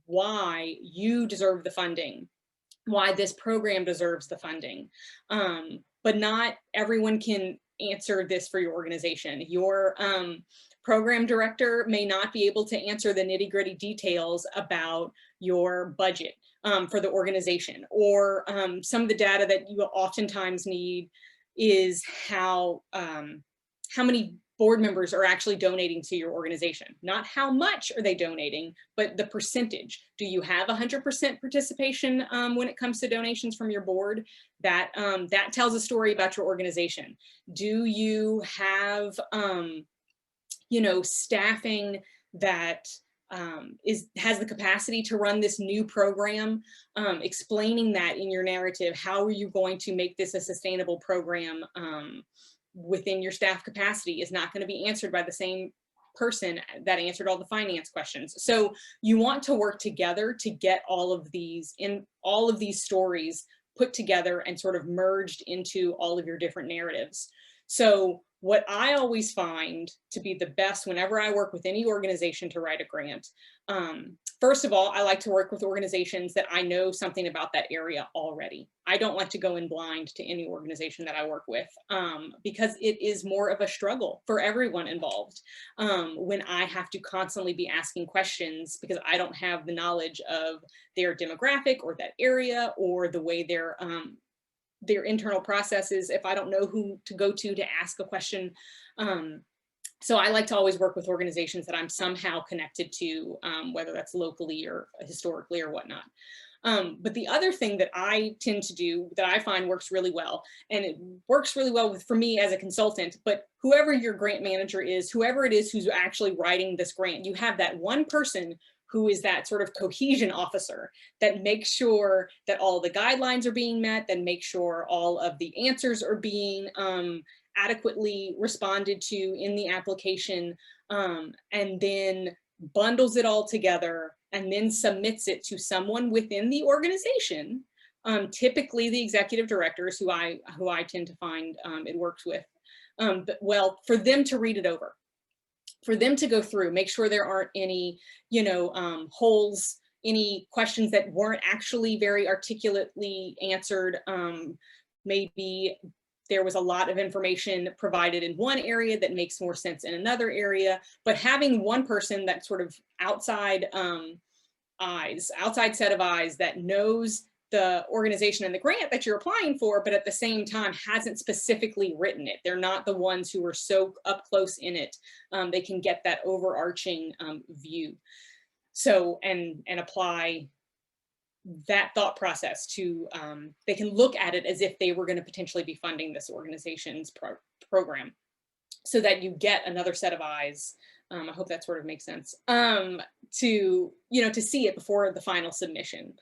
why you deserve the funding, why this program deserves the funding. But not everyone can answer this for your organization. Your program director may not be able to answer the nitty-gritty details about your budget for the organization, or some of the data that you oftentimes need is how many board members are actually donating to your organization. Not how much are they donating, but the percentage. Do you have 100% participation when it comes to donations from your board? That tells a story about your organization. Do you have staffing that has the capacity to run this new program? Explaining that in your narrative. How are you going to make this a sustainable program within your staff capacity is not going to be answered by the same person that answered all the finance questions. So you want to work together to get all of these stories put together and sort of merged into all of your different narratives. So what I always find to be the best whenever I work with any organization to write a grant, first of all, I like to work with organizations that I know something about that area already. I don't like to go in blind to any organization that I work with, because it is more of a struggle for everyone involved when I have to constantly be asking questions because I don't have the knowledge of their demographic or that area or the way their internal processes, if I don't know who to go to ask a question. So I like to always work with organizations that I'm somehow connected to, whether that's locally or historically or whatnot. But the other thing that I tend to do that I find works really well, and it works really well for me as a consultant, but whoever your grant manager is, whoever it is who's actually writing this grant, you have that one person who is that sort of cohesion officer that makes sure that all the guidelines are being met, that makes sure all of the answers are being adequately responded to in the application, and then bundles it all together and then submits it to someone within the organization, typically the executive directors who I tend to find it works with, but well, for them to read it over, for them to go through, make sure there aren't any, holes, any questions that weren't actually very articulately answered. Maybe there was a lot of information provided in one area that makes more sense in another area, but having one person that sort of outside set of eyes that knows the organization and the grant that you're applying for, but at the same time hasn't specifically written it. They're not the ones who are so up close in it. They can get that overarching view. So, and apply that thought process to, they can look at it as if they were going to potentially be funding this organization's program, so that you get another set of eyes. I hope that sort of makes sense, to see it before the final submission.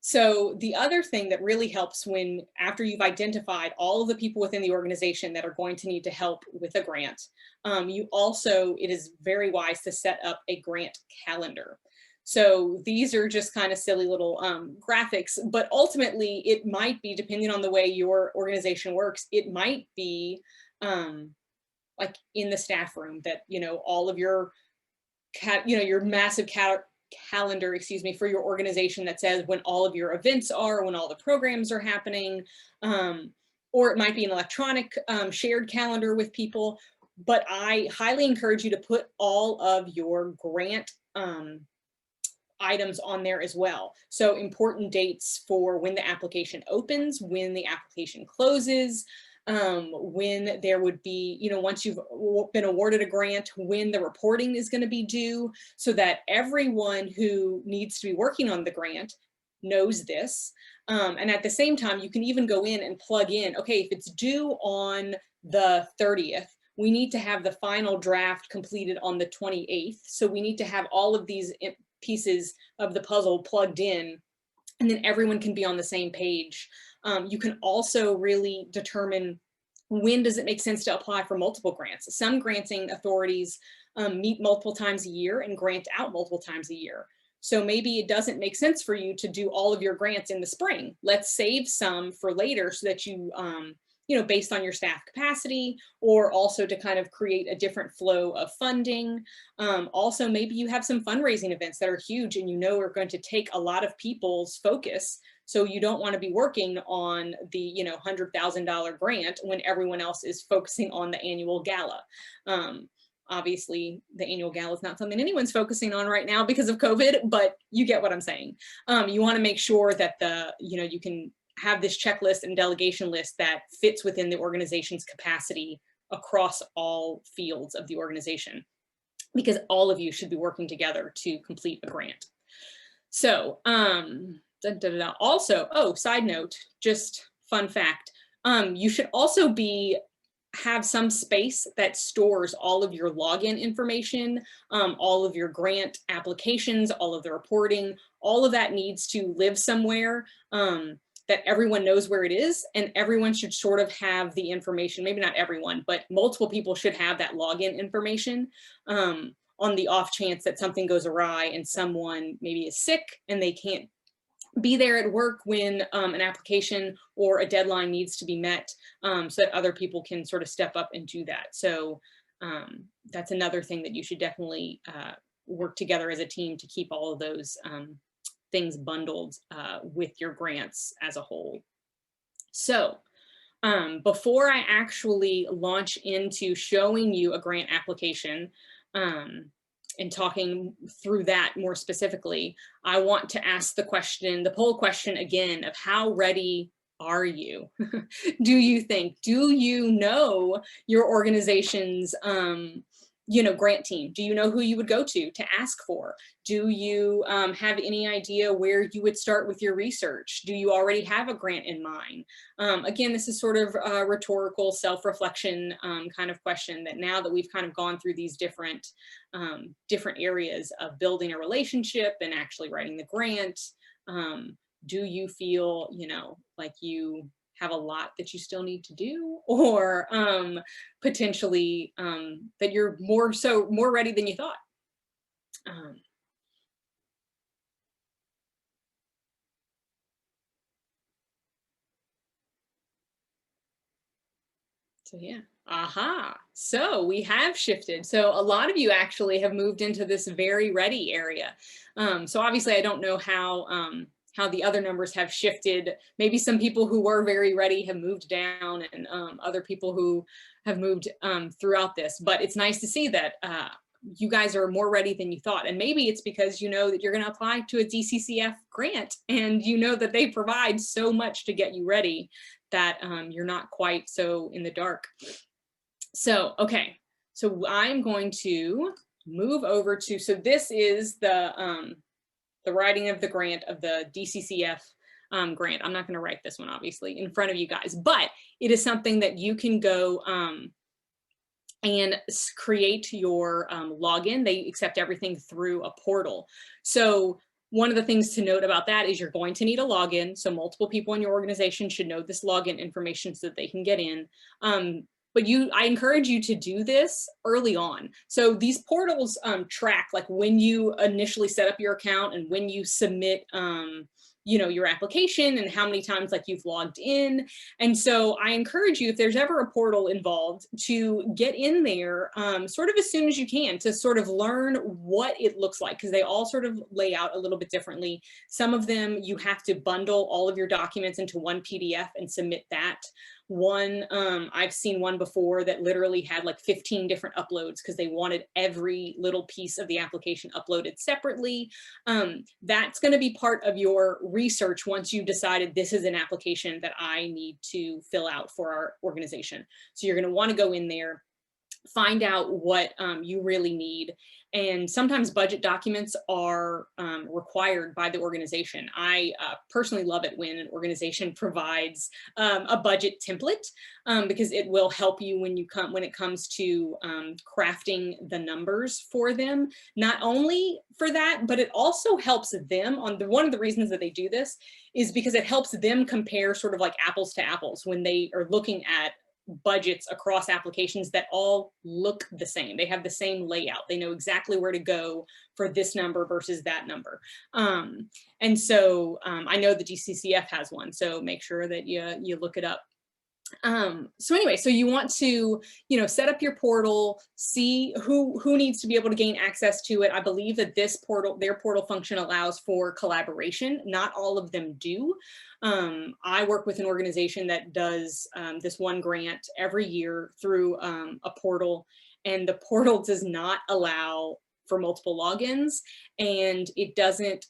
So the other thing that really helps after you've identified all of the people within the organization that are going to need to help with a grant, it is very wise to set up a grant calendar. So these are just kind of silly little graphics, but ultimately it might be, depending on the way your organization works, it might be like in the staff room that, all of your massive calendar, for your organization that says when all of your events are, when all the programs are happening, or it might be an electronic shared calendar with people. But I highly encourage you to put all of your grant items on there as well. So important dates for when the application opens, when the application closes, when there would be, once you've been awarded a grant, when the reporting is going to be due, so that everyone who needs to be working on the grant knows this. And at the same time, you can even go in and plug in, okay, if it's due on the 30th, we need to have the final draft completed on the 28th. So we need to have all of these pieces of the puzzle plugged in, and then everyone can be on the same page. You can also really determine when does it make sense to apply for multiple grants. Some granting authorities meet multiple times a year and grant out multiple times a year. So maybe it doesn't make sense for you to do all of your grants in the spring. Let's save some for later so that you, based on your staff capacity, or also to kind of create a different flow of funding. Also, maybe you have some fundraising events that are huge and are going to take a lot of people's focus. So you don't want to be working on the $100,000 grant when everyone else is focusing on the annual gala. Obviously, the annual gala is not something anyone's focusing on right now because of COVID, but you get what I'm saying. You want to make sure that you can have this checklist and delegation list that fits within the organization's capacity across all fields of the organization, because all of you should be working together to complete a grant. So, also, side note, just fun fact, you should also have some space that stores all of your login information, all of your grant applications, all of the reporting, all of that needs to live somewhere that everyone knows where it is, and everyone should sort of have the information. Maybe not everyone, but multiple people should have that login information on the off chance that something goes awry and someone maybe is sick and they can't be there at work when an application or a deadline needs to be met, so that other people can sort of step up and do that. So that's another thing that you should definitely work together as a team to keep all of those things bundled with your grants as a whole. So before I actually launch into showing you a grant application and talking through that more specifically, I want to ask the question, the poll question again, of how ready are you? Do you think, do you know your organization's grant team? Do you know who you would go to ask for? Do you have any idea where you would start with your research? Do you already have a grant in mind? Again, this is sort of a rhetorical self-reflection kind of question, that now that we've kind of gone through these different areas of building a relationship and actually writing the grant, do you feel, like you have a lot that you still need to do, or potentially that you're more ready than you thought? So yeah, so we have shifted. So a lot of you actually have moved into this very ready area. So obviously I don't know how the other numbers have shifted. Maybe some people who were very ready have moved down, and other people who have moved throughout this. But it's nice to see that you guys are more ready than you thought. And maybe it's because you know that you're going to apply to a DCCF grant, and you know that they provide so much to get you ready that you're not quite so in the dark. So, okay, so I'm going to move over to, so this is the writing of the grant of the DCCF grant. I'm not going to write this one, obviously, in front of you guys, but it is something that you can go and create your login. They accept everything through a portal. So one of the things to note about that is you're going to need a login. So multiple people in your organization should know this login information so that they can get in. But I encourage you to do this early on. So these portals track like when you initially set up your account and when you submit your application and how many times like you've logged in. And so I encourage you, if there's ever a portal involved, to get in there sort of as soon as you can, to sort of learn what it looks like, because they all sort of lay out a little bit differently. Some of them you have to bundle all of your documents into one PDF and submit that. One, I've seen one before that literally had like 15 different uploads because they wanted every little piece of the application uploaded separately. That's going to be part of your research once you've decided this is an application that I need to fill out for our organization. So you're going to want to go in there, find out what you really need. And sometimes budget documents are required by the organization. I personally love it when an organization provides a budget template because it will help you when it comes to crafting the numbers for them. Not only for that, but it also helps them one of the reasons that they do this is because it helps them compare sort of like apples to apples when they are looking at budgets across applications that all look the same. They have the same layout. They know exactly where to go for this number versus that number. And so I know the DCCF has one, so make sure that you look it up. So anyway, so you want to, set up your portal, see who needs to be able to gain access to it. I believe that their portal function allows for collaboration. Not all of them do. I work with an organization that does this one grant every year through a portal, and the portal does not allow for multiple logins, and it doesn't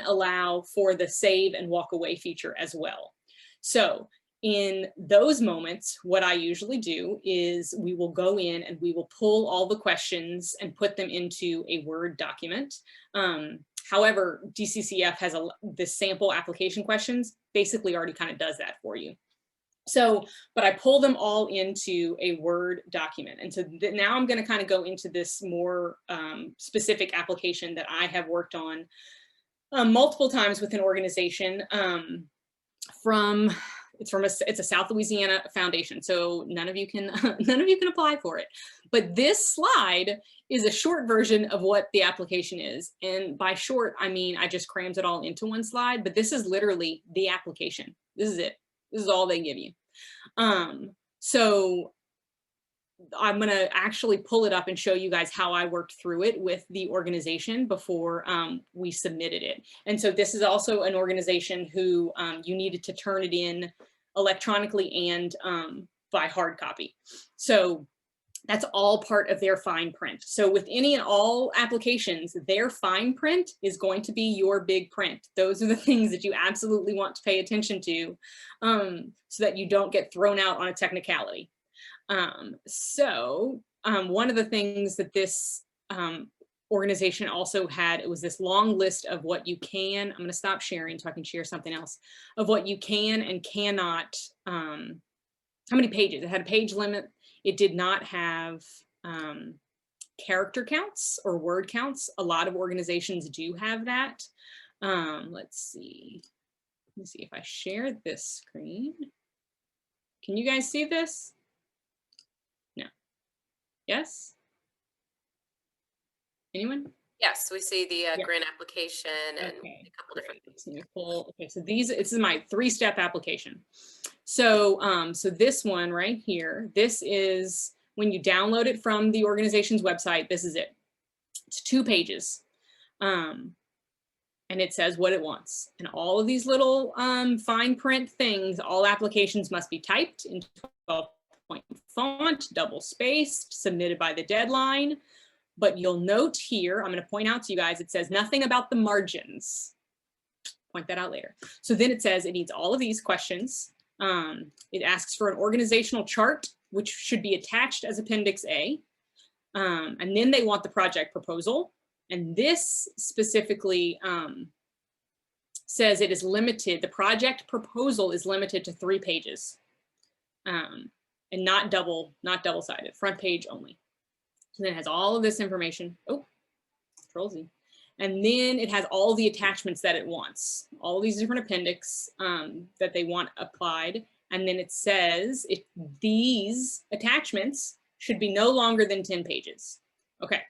allow for the save and walk away feature as well. So in those moments, what I usually do is we will go in and we will pull all the questions and put them into a Word document. However, DCCF has the sample application questions basically already kind of does that for you. So, but I pull them all into a Word document. And so now I'm going to kind of go into this more specific application that I have worked on multiple times with an organization from it's a South Louisiana foundation, so none of you can apply for it. But this slide is a short version of what the application is. And by short, I mean, I just crammed it all into one slide, but this is literally the application. This is it. This is all they give you. So I'm going to actually pull it up and show you guys how I worked through it with the organization before we submitted it. And so this is also an organization who you needed to turn it in electronically and by hard copy. So that's all part of their fine print. So with any and all applications, their fine print is going to be your big print. Those are the things that you absolutely want to pay attention to so that you don't get thrown out on a technicality. One of the things that this organization also had, it was this long list of what you can, I'm going to stop sharing so I can share something else, of what you can and cannot, how many pages. It had a page limit. It did not have character counts or word counts. A lot of organizations do have that. Let's see. Let me see if I share this screen. Can you guys see this? No. Yes? Anyone? Yes, we see the grant application and a couple different things. Okay, so this is my 3-step application. So, so this one right here, this is when you download it from the organization's website. This is it. It's 2 pages, and it says what it wants. And all of these little fine print things. All applications must be typed in 12-point font, double spaced, submitted by the deadline. But you'll note here, I'm going to point out to you guys, it says nothing about the margins. Point that out later. So then it says it needs all of these questions. It asks for an organizational chart, which should be attached as Appendix A. And then they want the project proposal. And this specifically says it is limited, the project proposal is limited to 3 pages. And not double-sided, front page only. So then it has all of this information. Oh, Control Z. And then it has all the attachments that it wants, all these different appendix that they want applied. And then it says if these attachments should be no longer than 10 pages. Okay.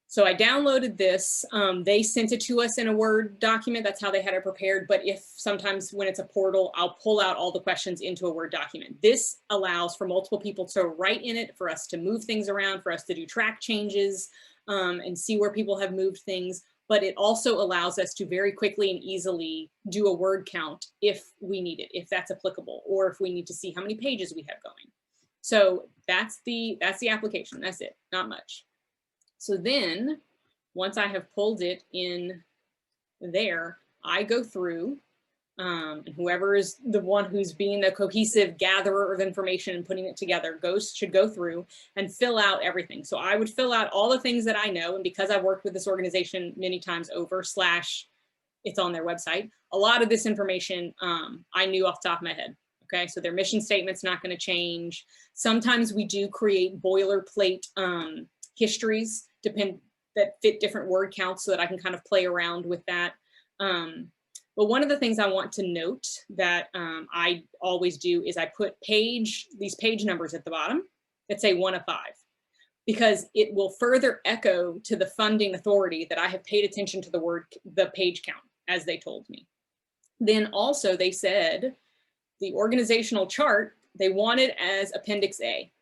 So I downloaded this. They sent it to us in a Word document. That's how they had it prepared. But if sometimes when it's a portal, I'll pull out all the questions into a Word document. This allows for multiple people to write in it, for us to move things around, for us to do track changes and see where people have moved things. But it also allows us to very quickly and easily do a word count if we need it, if that's applicable, or if we need to see how many pages we have going. So that's the application. That's it, not much. So then once I have pulled it in there, I go through and whoever is the one who's being the cohesive gatherer of information and putting it together should go through and fill out everything. So I would fill out all the things that I know. And because I've worked with this organization many times over, / it's on their website, a lot of this information I knew off the top of my head. Okay, so their mission statement's not going to change. Sometimes we do create boilerplate histories that fit different word counts so that I can kind of play around with that. But one of the things I want to note that I always do is I put these page numbers at the bottom that say 1 of 5, because it will further echo to the funding authority that I have paid attention to the page count as they told me. Then also they said the organizational chart, they want it as Appendix A.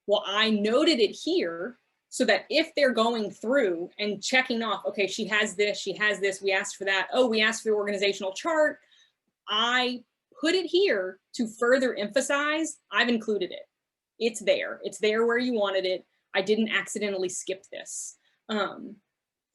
Well, I noted it here so that if they're going through and checking off, okay, she has this, we asked for that, oh, we asked for the organizational chart, I put it here to further emphasize I've included it. It's there where you wanted it. I didn't accidentally skip this.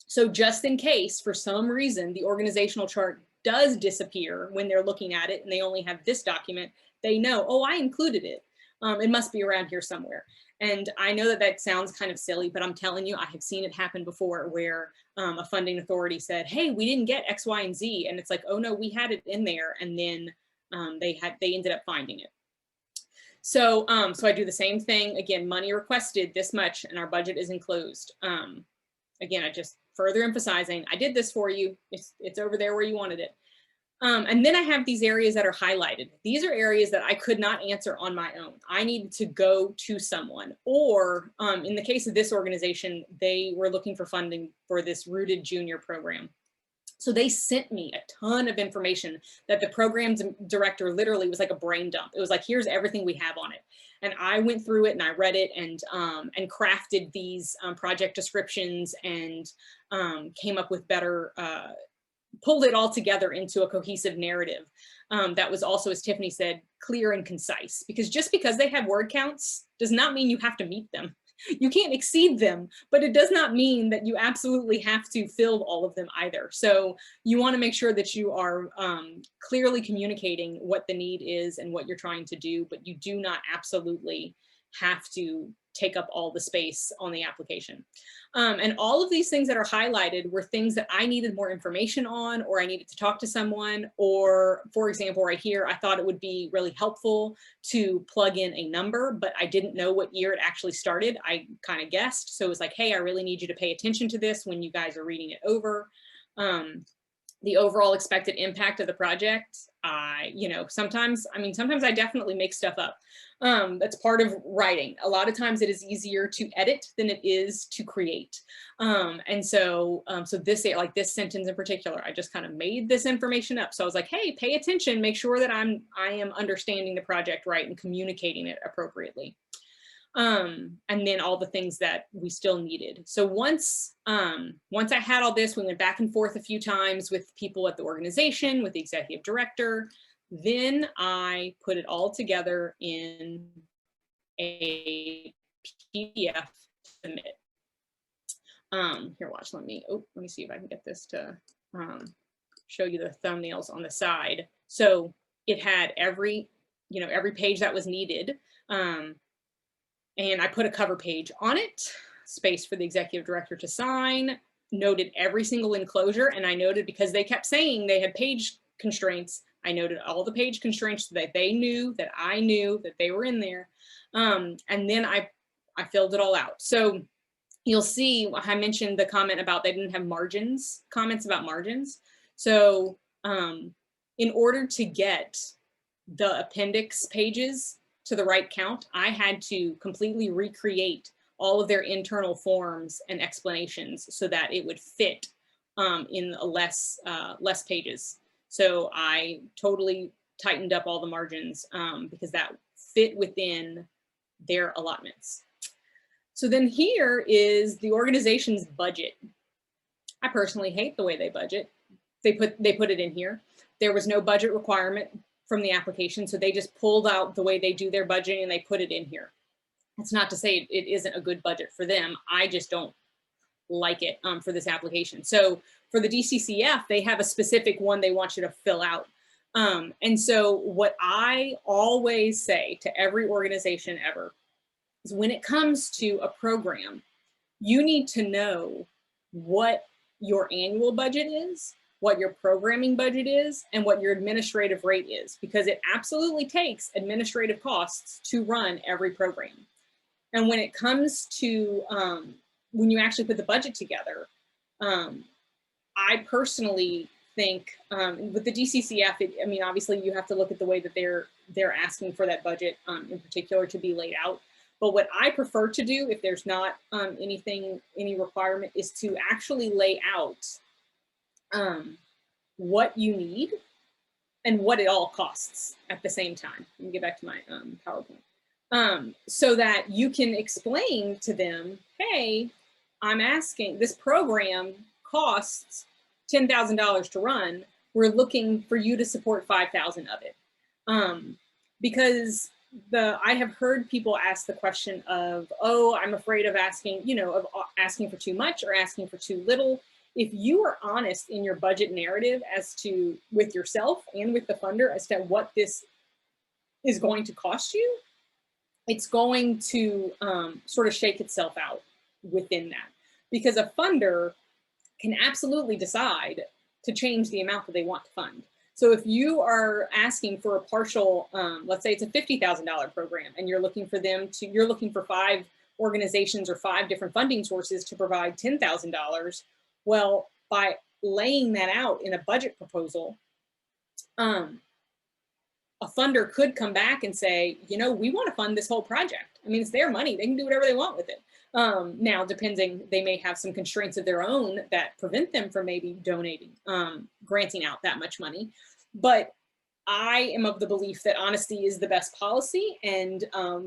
So just in case, for some reason, the organizational chart does disappear when they're looking at it and they only have this document, they know, oh, I included it. It must be around here somewhere. And I know that that sounds kind of silly, but I'm telling you, I have seen it happen before where a funding authority said, hey, we didn't get X, Y, and Z. And it's like, oh no, we had it in there. And then they ended up finding it. So, so I do the same thing. Again, money requested this much and our budget is enclosed. Again, I just further emphasizing, I did this for you. It's over there where you wanted it. And then I have these areas that are highlighted. These are areas that I could not answer on my own. I needed to go to someone, or in the case of this organization, they were looking for funding for this Rooted Junior program. So they sent me a ton of information that the programs director literally was like a brain dump. It was like, here's everything we have on it. And I went through it and I read it and crafted these project descriptions and came up with better, pulled it all together into a cohesive narrative that was also, as Tiffany said, clear and concise. Because just because they have word counts does not mean you have to meet them. You can't exceed them, but it does not mean that you absolutely have to fill all of them either. So you want to make sure that you are clearly communicating what the need is and what you're trying to do, but you do not absolutely have to take up all the space on the application. And all of these things that are highlighted were things that I needed more information on, or I needed to talk to someone, or for example, right here, I thought it would be really helpful to plug in a number, but I didn't know what year it actually started. I kind of guessed. So it was like, hey, I really need you to pay attention to this when you guys are reading it over. The overall expected impact of the project, sometimes I definitely make stuff up. That's part of writing. A lot of times it is easier to edit than it is to create. So this sentence in particular, I just kind of made this information up. So I was like, hey, pay attention, make sure that I am understanding the project right and communicating it appropriately. And then all the things that we still needed. So once I had all this, we went back and forth a few times with people at the organization, with the executive director. Then I put it all together in a PDF to submit. Here, watch, let me see if I can get this to show you the thumbnails on the side. So it had every page that was needed. And I put a cover page on it, space for the executive director to sign, noted every single enclosure. And I noted, because they kept saying they had page constraints, I noted all the page constraints so that they knew that I knew that they were in there. And then I filled it all out. So you'll see, I mentioned the comment about they didn't have margins, comments about margins. So in order to get the appendix pages to the right count, I had to completely recreate all of their internal forms and explanations so that it would fit in less pages. So I totally tightened up all the margins because that fit within their allotments. So then here is the organization's budget. I personally hate the way they budget. They put it in here. There was no budget requirement from the application, so they just pulled out the way they do their budgeting and they put it in here. It's not to say it isn't a good budget for them. I just don't like it for this application. So for the DCCF, they have a specific one they want you to fill out. And so what I always say to every organization ever is, when it comes to a program, you need to know what your annual budget is, what your programming budget is, and what your administrative rate is, because it absolutely takes administrative costs to run every program. And when it comes to when you actually put the budget together, I personally think with the DCCF, obviously you have to look at the way that they're asking for that budget in particular to be laid out. But what I prefer to do, if there's not any requirement, is to actually lay out what you need and what it all costs at the same time. Let me get back to my PowerPoint. So that you can explain to them, hey, I'm asking, this program costs $10,000 to run. We're looking for you to support 5,000 of it. Because I have heard people ask the question of, oh, I'm afraid of asking for too much or asking for too little. If you are honest in your budget narrative with yourself and with the funder as to what this is going to cost you, it's going to sort of shake itself out within that. Because a funder can absolutely decide to change the amount that they want to fund. So if you are asking for a partial, let's say it's a $50,000 program, and you're looking for 5 organizations or 5 different funding sources to provide $10,000, well, by laying that out in a budget proposal, a funder could come back and say, you know, we want to fund this whole project. I mean, it's their money. They can do whatever they want with it. Now, depending, they may have some constraints of their own that prevent them from maybe donating, granting out that much money. But I am of the belief that honesty is the best policy. And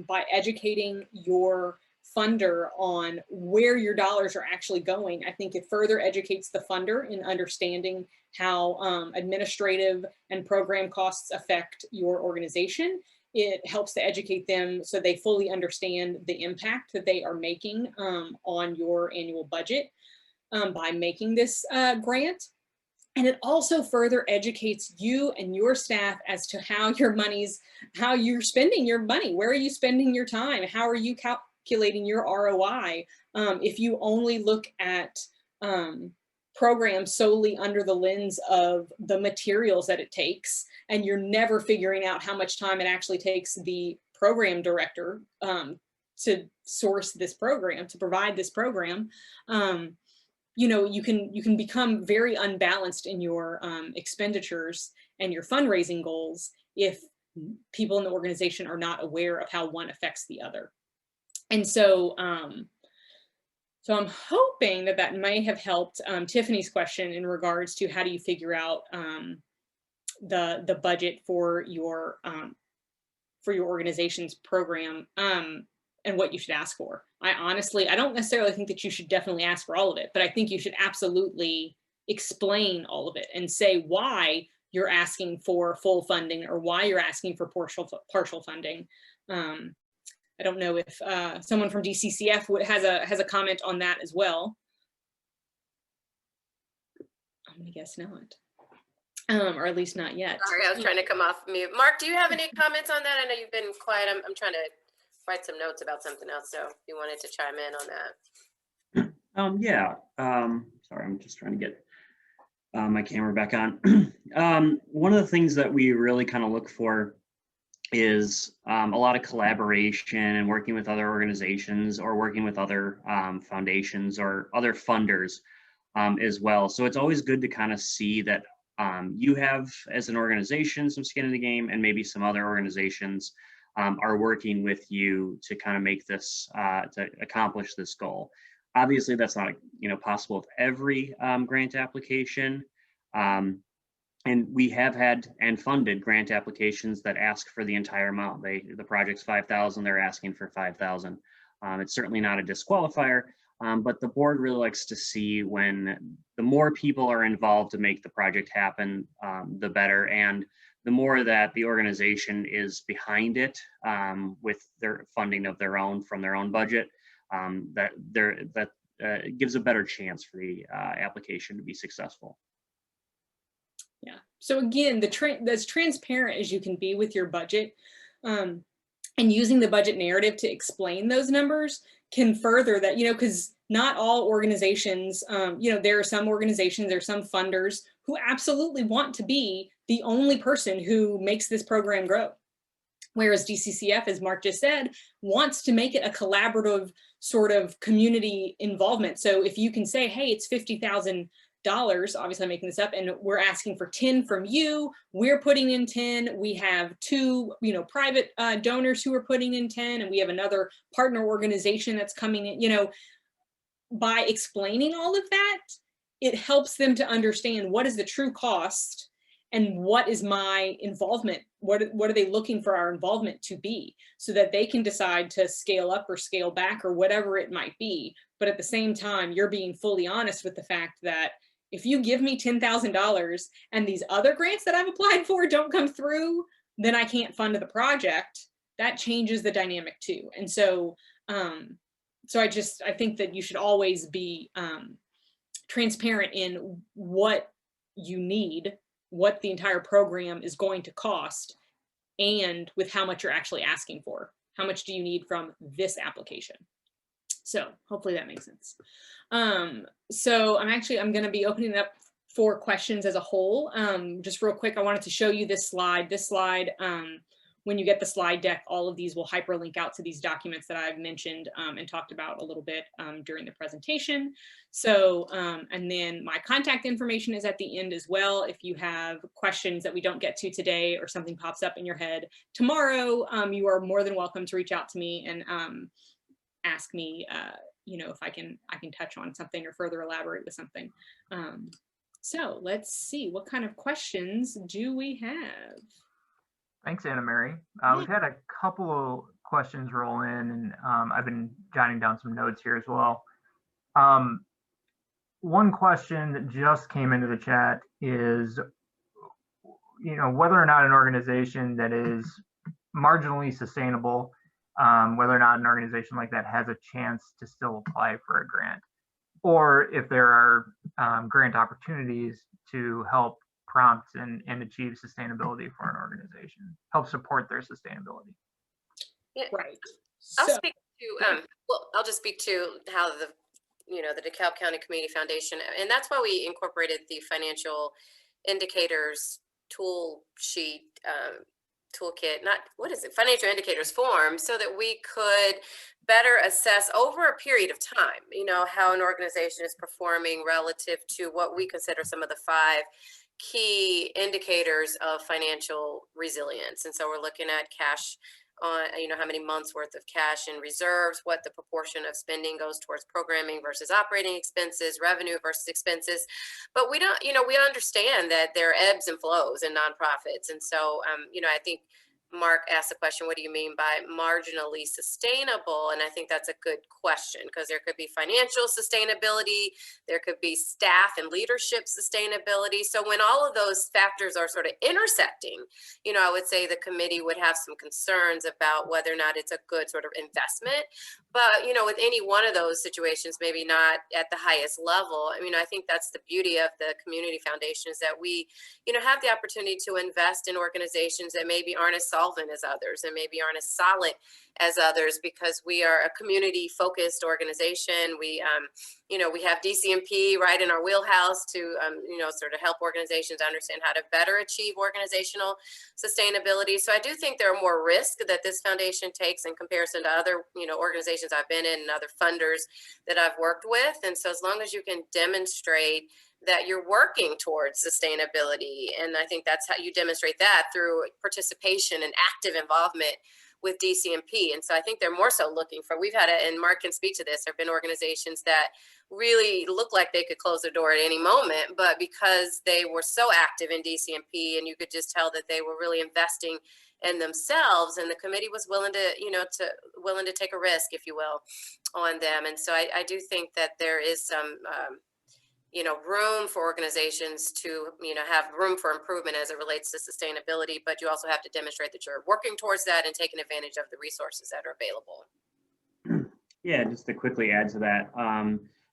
by educating your funder on where your dollars are actually going, I think it further educates the funder in understanding how administrative and program costs affect your organization. It helps to educate them so they fully understand the impact that they are making on your annual budget by making this grant. And it also further educates you and your staff as to how how you're spending your money. Where are you spending your time? How are you calculating your ROI? If you only look at programs solely under the lens of the materials that it takes, and you're never figuring out how much time it actually takes the program director to source this program, to provide this program, you know, you can become very unbalanced in your expenditures and your fundraising goals if people in the organization are not aware of how one affects the other. And so, so I'm hoping that that may have helped Tiffany's question in regards to how do you figure out the budget for your organization's program and what you should ask for. I don't necessarily think that you should definitely ask for all of it, but I think you should absolutely explain all of it and say why you're asking for full funding or why you're asking for partial funding. I don't know if someone from DCCF has a comment on that as well. I'm gonna guess not, or at least not yet. Sorry, I was trying to come off mute. Mark, do you have any comments on that? I know you've been quiet. I'm trying to write some notes about something else, so if you wanted to chime in on that. Yeah. Sorry, I'm just trying to get my camera back on. One of the things that we really kind of look for is a lot of collaboration and working with other organizations or working with other foundations or other funders as well. So it's always good to kind of see that you have, as an organization, some skin in the game, and maybe some other organizations are working with you to kind of make this, to accomplish this goal. Obviously, that's not possible with every grant application. And we have had and funded grant applications that ask for the entire amount. The project's $5,000, they're asking for $5,000. It's certainly not a disqualifier, but the board really likes to see when the more people are involved to make the project happen, the better. And the more that the organization is behind it with their funding of their own from their own budget, that gives a better chance for the application to be successful. Yeah. So again, as transparent as you can be with your budget, and using the budget narrative to explain those numbers can further that, because not all organizations, there are some organizations, there are some funders who absolutely want to be the only person who makes this program grow. Whereas DCCF, as Mark just said, wants to make it a collaborative sort of community involvement. So if you can say, hey, it's $50,000, obviously I'm making this up, and we're asking for 10 from you, we're putting in 10, we have 2 private donors who are putting in 10, and we have another partner organization that's coming in, by explaining all of that, it helps them to understand what is the true cost and what is my involvement, what are they looking for our involvement to be, so that they can decide to scale up or scale back or whatever it might be. But at the same time, you're being fully honest with the fact that if you give me $10,000 and these other grants that I've applied for don't come through, then I can't fund the project. That changes the dynamic too. And so, I think that you should always be transparent in what you need, what the entire program is going to cost, and with how much you're actually asking for. How much do you need from this application? So hopefully that makes sense. So I'm going to be opening it up for questions as a whole. Just real quick, I wanted to show you this slide. This slide when you get the slide deck, all of these will hyperlink out to these documents that I've mentioned and talked about a little bit during the presentation. So, and then my contact information is at the end as well. If you have questions that we don't get to today or something pops up in your head tomorrow, you are more than welcome to reach out to me and ask me, you know, if I can touch on something or further elaborate with something. So let's see, what kind of questions do we have? Thanks, Anna Mary. We've had a couple of questions roll in, and I've been jotting down some notes here as well. One question that just came into the chat is, you know, whether or not an organization that is marginally sustainable, whether or not an organization like that has a chance to still apply for a grant, or if there are grant opportunities to help prompt and achieve sustainability for an organization, help support their sustainability. Yeah. Right. I'll So, speak to, well, I'll just speak to how the DeKalb County Community Foundation, and that's why we incorporated the financial indicators tool sheet, toolkit, financial indicators form, so that we could better assess over a period of time, you know, how an organization is performing relative to what we consider some of the 5 key indicators of financial resilience. And so we're looking at cash on, you know, how many months worth of cash in reserves, what the proportion of spending goes towards programming versus operating expenses, revenue versus expenses. But we don't, you know, we understand that there are ebbs and flows in nonprofits. And so, you know, I think Mark asked the question, what do you mean by marginally sustainable? And I think that's a good question, because there could be financial sustainability, there could be staff and leadership sustainability. So when all of those factors are sort of intersecting, you know, I would say the committee would have some concerns about whether or not it's a good sort of investment. But, you know, with any one of those situations, maybe not at the highest level. I mean, I think that's the beauty of the Community Foundation, is that we, you know, have the opportunity to invest in organizations that maybe aren't as solvent as others and maybe aren't as solid as others, because we are a community focused organization. We, you know, we have DCMP right in our wheelhouse to, you know, sort of help organizations understand how to better achieve organizational sustainability. So I do think there are more risks that this foundation takes in comparison to other, you know, organizations I've been in and other funders that I've worked with. And so as long as you can demonstrate that you're working towards sustainability, and I think that's how you demonstrate that, through participation and active involvement with DCMP. And so I think they're more so looking for, we've had, and Mark can speak to this, there have been organizations that really look like they could close the door at any moment, but because they were so active in DCMP, and you could just tell that they were really investing in themselves, and the committee was willing to, you know, willing to take a risk, if you will, on them. And so I do think that there is some, you know, room for organizations to, you know, have room for improvement as it relates to sustainability, but you also have to demonstrate that you're working towards that and taking advantage of the resources that are available. Yeah, just to quickly add to that.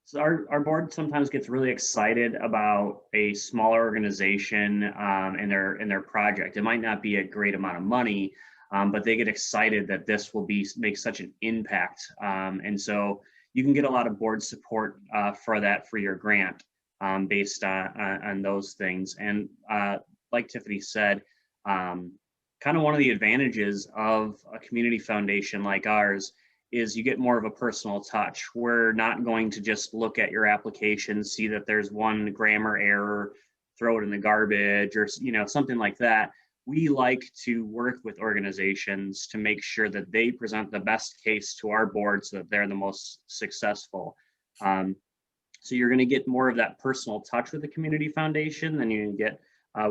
So our board sometimes gets really excited about a smaller organization and their project. It might not be a great amount of money, but they get excited that this will make such an impact. And so you can get a lot of board support for that, for your grant, based on those things. And like Tiffany said, kind of one of the advantages of a community foundation like ours is you get more of a personal touch. We're not going to just look at your application, see that there's one grammar error, throw it in the garbage, or, you know, something like that. We like to work with organizations to make sure that they present the best case to our board so that they're the most successful. So you're going to get more of that personal touch with the community foundation than you get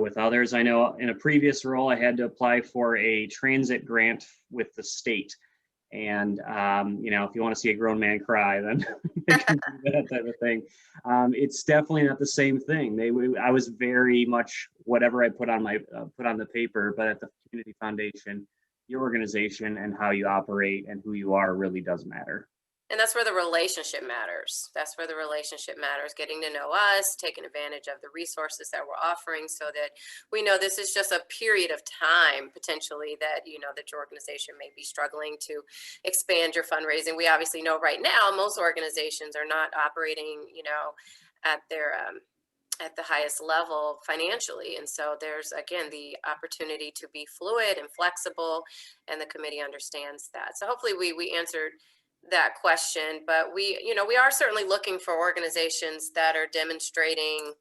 with others. I know in a previous role, I had to apply for a transit grant with the state. And, you know, if you want to see a grown man cry, then you can do that type of thing. It's definitely not the same thing. I was very much whatever I put on the paper, but at the community foundation, your organization and how you operate and who you are really does matter. And that's where the relationship matters. That's where the relationship matters, getting to know us, taking advantage of the resources that we're offering, so that we know this is just a period of time, potentially, that, you know, that your organization may be struggling to expand your fundraising. We obviously know right now most organizations are not operating, you know, at their at the highest level financially. And so there's, again, the opportunity to be fluid and flexible, and the committee understands that. So hopefully we answered that question, but we are certainly looking for organizations that are demonstrating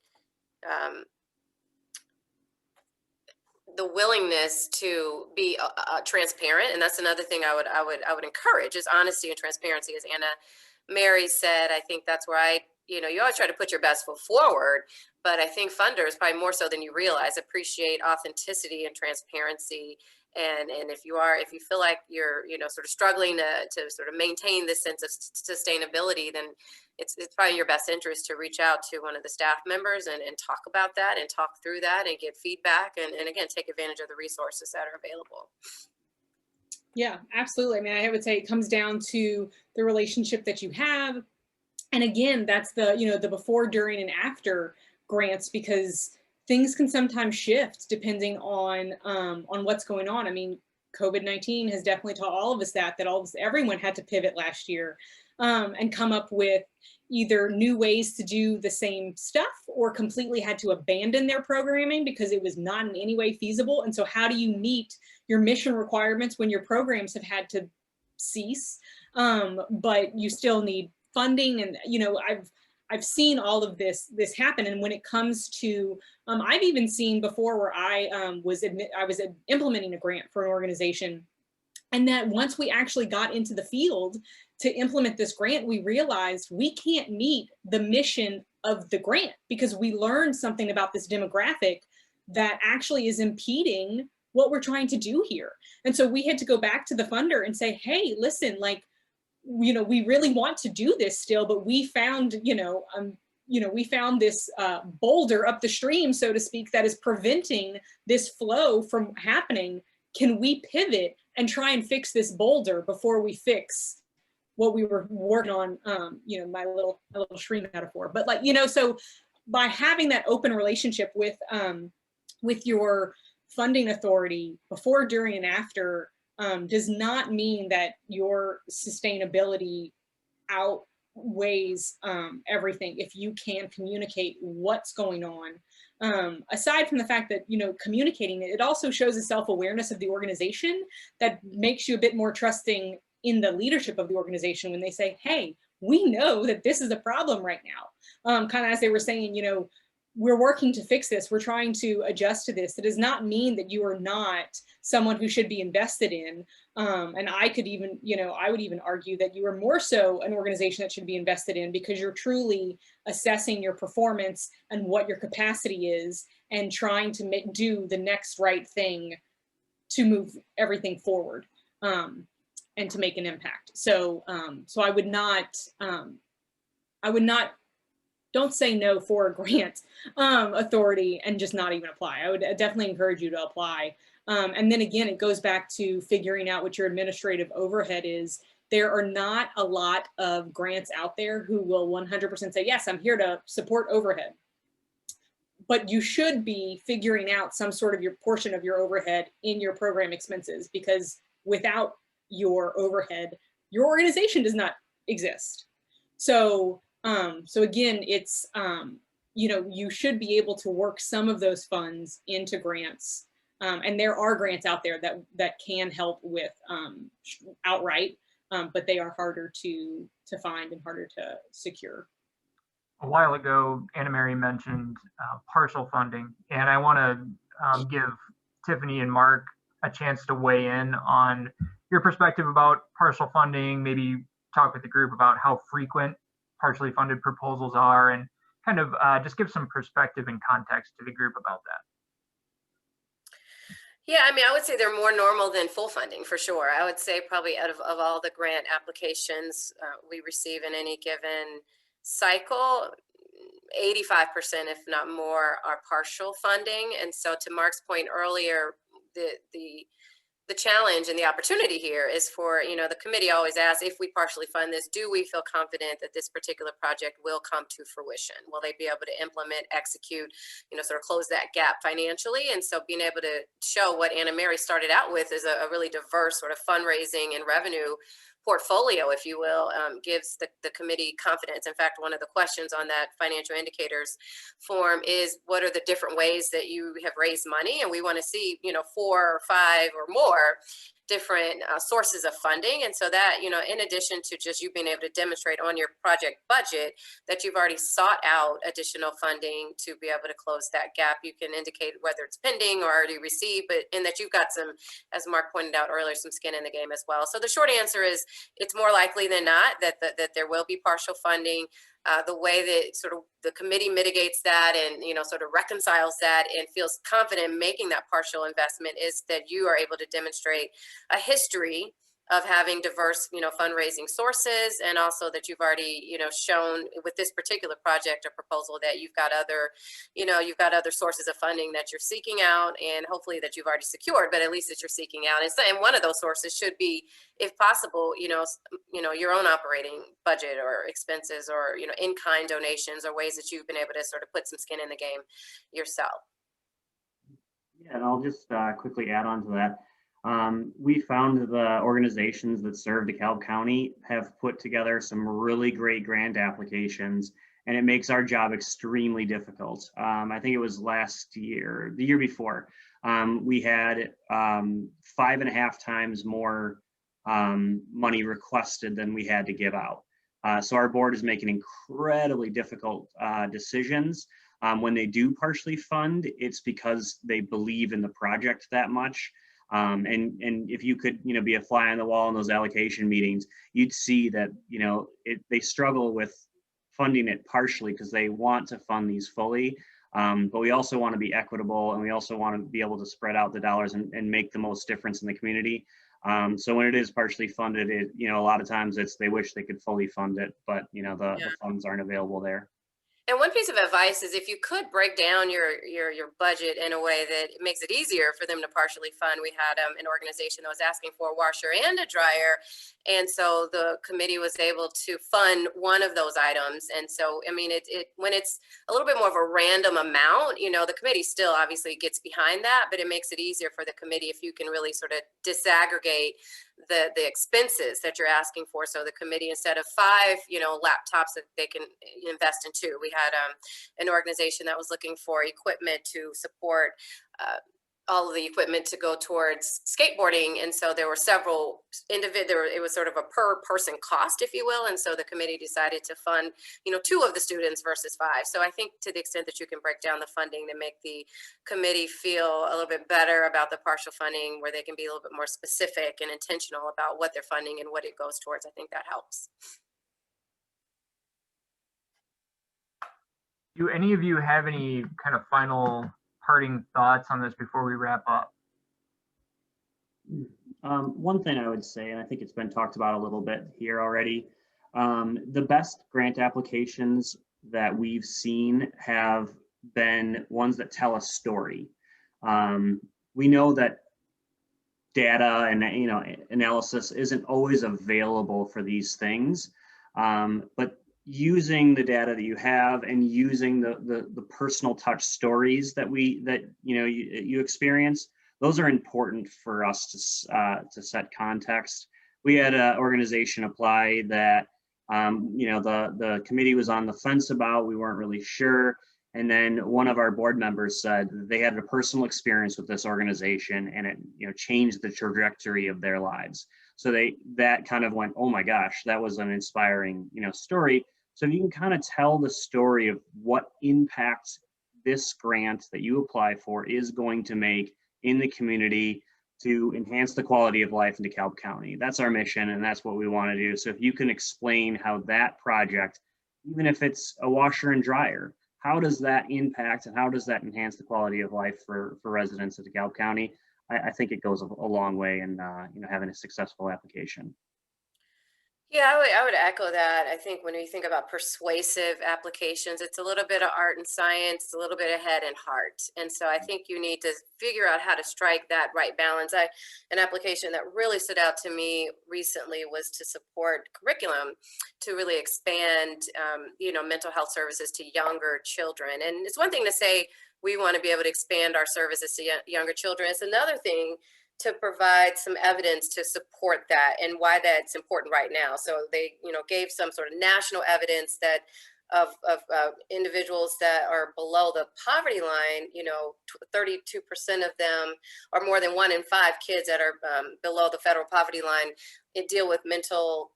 the willingness to be transparent. And that's another thing I would encourage, is honesty and transparency. As Anna Mary said, I think that's where you always try to put your best foot forward, but I think funders, probably more so than you realize, appreciate authenticity and transparency. And if you feel like you're, sort of struggling to sort of maintain this sense of sustainability, then it's probably your best interest to reach out to one of the staff members and talk about that and talk through that and get feedback, and again, take advantage of the resources that are available. Yeah, absolutely. I mean, I would say it comes down to the relationship that you have. And again, that's the, the before, during, and after grants, because things can sometimes shift depending on what's going on. I mean, COVID-19 has definitely taught all of us that everyone had to pivot last year and come up with either new ways to do the same stuff, or completely had to abandon their programming because it was not in any way feasible. And so how do you meet your mission requirements when your programs have had to cease, but you still need funding? And, I've seen all of this happen. And when it comes to, I've even seen before where I was implementing a grant for an organization, and that once we actually got into the field to implement this grant, we realized we can't meet the mission of the grant because we learned something about this demographic that actually is impeding what we're trying to do here. And so we had to go back to the funder and say, hey, listen, like, we really want to do this still, but we found, we found this boulder up the stream, so to speak, that is preventing this flow from happening. Can we pivot and try and fix this boulder before we fix what we were working on? My little stream metaphor, but so by having that open relationship with your funding authority before, during, and after does not mean that your sustainability outweighs everything if you can communicate what's going on. Aside from the fact that, communicating it also shows a self-awareness of the organization that makes you a bit more trusting in the leadership of the organization when they say, hey, we know that this is a problem right now. Kind of as they were saying, we're working to fix this. We're trying to adjust to this. It does not mean that you are not someone who should be invested in. And I could even, I would even argue that you are more so an organization that should be invested in, because you're truly assessing your performance and what your capacity is and trying to do the next right thing to move everything forward and to make an impact. So, I would not, don't say no for a grant authority and just not even apply. I would definitely encourage you to apply. And then again, it goes back to figuring out what your administrative overhead is. There are not a lot of grants out there who will 100% say, yes, I'm here to support overhead. But you should be figuring out some sort of your portion of your overhead in your program expenses, because without your overhead, your organization does not exist. So again, it's, you should be able to work some of those funds into grants. And there are grants out there that can help with outright, but they are harder to find and harder to secure. A while ago, Anna Mary mentioned partial funding, and I want to give Tiffany and Mark a chance to weigh in on your perspective about partial funding, maybe talk with the group about how frequent partially funded proposals are, and kind of just give some perspective and context to the group about that. Yeah, I mean, I would say they're more normal than full funding, for sure. I would say probably out of all the grant applications we receive in any given cycle, 85%, if not more, are partial funding. And so to Mark's point earlier, the challenge and the opportunity here is for, the committee always asks, if we partially fund this, do we feel confident that this particular project will come to fruition? Will they be able to implement, execute, sort of close that gap financially? And so being able to show what Anna Mary started out with is a really diverse sort of fundraising and revenue portfolio, if you will, gives the committee confidence. In fact, one of the questions on that financial indicators form is, what are the different ways that you have raised money? And we want to see, 4 or 5 or more different sources of funding. And so that, in addition to just you being able to demonstrate on your project budget that you've already sought out additional funding to be able to close that gap, you can indicate whether it's pending or already received, but in that you've got some, as Mark pointed out earlier, some skin in the game as well. So the short answer is it's more likely than not that there will be partial funding. The way that sort of the committee mitigates that and, sort of reconciles that and feels confident in making that partial investment is that you are able to demonstrate a history of having diverse, fundraising sources, and also that you've already, shown with this particular project or proposal that you've got other sources of funding that you're seeking out, and hopefully that you've already secured, but at least that you're seeking out. And one of those sources should be, if possible, your own operating budget or expenses, or, in-kind donations, or ways that you've been able to sort of put some skin in the game yourself. Yeah, and I'll just quickly add on to that. We found the organizations that serve DeKalb County have put together some really great grant applications, and it makes our job extremely difficult. I think it was last year, the year before, we had 5.5 times more money requested than we had to give out. So our board is making incredibly difficult decisions. When they do partially fund, it's because they believe in the project that much. And if you could, be a fly on the wall in those allocation meetings, you'd see that, they struggle with funding it partially because they want to fund these fully. But we also want to be equitable, and we also want to be able to spread out the dollars and make the most difference in the community. So when it is partially funded, a lot of times they wish they could fully fund it, but, the funds aren't available there. And one piece of advice is, if you could break down your budget in a way that makes it easier for them to partially fund. We had an organization that was asking for a washer and a dryer, and so the committee was able to fund one of those items. And so, I mean, when it's a little bit more of a random amount, the committee still obviously gets behind that, but it makes it easier for the committee if you can really sort of disaggregate the expenses that you're asking for. So the committee, instead of 5, laptops, that they can invest in 2. We had an organization that was looking for equipment to support all of the equipment to go towards skateboarding. And so there were several it was sort of a per person cost, if you will. And so the committee decided to fund, 2 of the students versus 5. So I think to the extent that you can break down the funding to make the committee feel a little bit better about the partial funding, where they can be a little bit more specific and intentional about what they're funding and what it goes towards, I think that helps. Do any of you have any kind of final parting thoughts on this before we wrap up? One thing I would say, and I think it's been talked about a little bit here already, the best grant applications that we've seen have been ones that tell a story. We know that data and analysis isn't always available for these things, but using the data that you have and using the personal touch stories that you experience, those are important for us to set context. We had an organization apply that the committee was on the fence about. We weren't really sure, and then one of our board members said they had a personal experience with this organization, and it changed the trajectory of their lives. So that kind of went, oh my gosh, that was an inspiring story. So if you can kind of tell the story of what impact this grant that you apply for is going to make in the community to enhance the quality of life in DeKalb County, that's our mission, and that's what we want to do. So if you can explain how that project, even if it's a washer and dryer, how does that impact and how does that enhance the quality of life for residents of DeKalb County, I think it goes a long way in having a successful application. Yeah, I would echo that. I think when you think about persuasive applications, it's a little bit of art and science, a little bit of head and heart. And so I think you need to figure out how to strike that right balance. An application that really stood out to me recently was to support curriculum to really expand, mental health services to younger children. And it's one thing to say we want to be able to expand our services to younger children. It's another thing to provide some evidence to support that and why that's important right now. So they, gave some sort of national evidence that of individuals that are below the poverty line, 32% of them, or more than 1 in 5 kids that are below the federal poverty line, deal with mental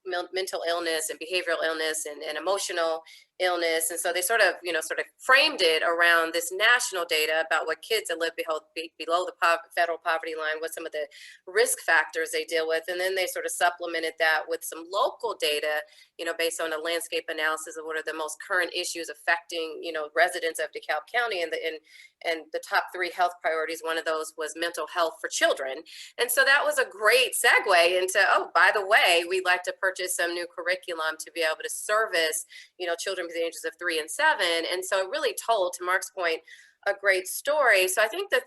illness and behavioral illness and emotional illness. And so they sort of framed it around this national data about what kids that live below the federal poverty line, what some of the risk factors they deal with. And then they sort of supplemented that with some local data, based on a landscape analysis of what are the most current issues affecting, residents of DeKalb County, and the top 3 health priorities. One of those was mental health for children. And so that was a great segue into, oh, by the way, we'd like to purchase some new curriculum to be able to service, children between the ages of 3 and 7. And so it really told, to Mark's point, a great story. So I think the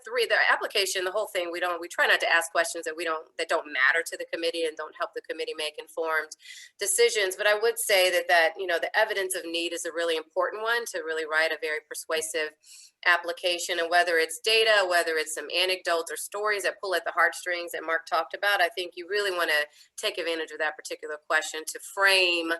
application, the whole thing, we try not to ask questions that don't matter to the committee and don't help the committee make informed decisions. But I would say that the evidence of need is a really important one to really write a very persuasive application. And whether it's data, whether it's some anecdotes or stories that pull at the heartstrings that Mark talked about, I think you really want to take advantage of that particular question to frame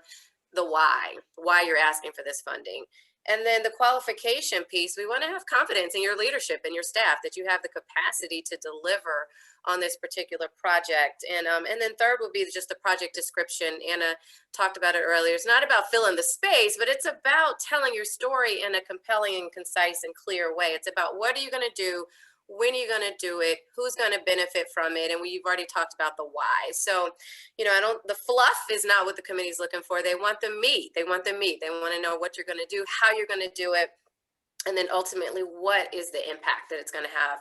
the why you're asking for this funding. And then the qualification piece, we want to have confidence in your leadership and your staff that you have the capacity to deliver on this particular project. And then third would be just the project description. Anna talked about it earlier. It's not about filling the space, but it's about telling your story in a compelling and concise and clear way. It's about what are you going to do? When are you going to do it? Who's going to benefit from it? And we've already talked about the why. So, the fluff is not what the committee's looking for. They want the meat. They want to know what you're going to do, how you're going to do it, and then ultimately, what is the impact that it's going to have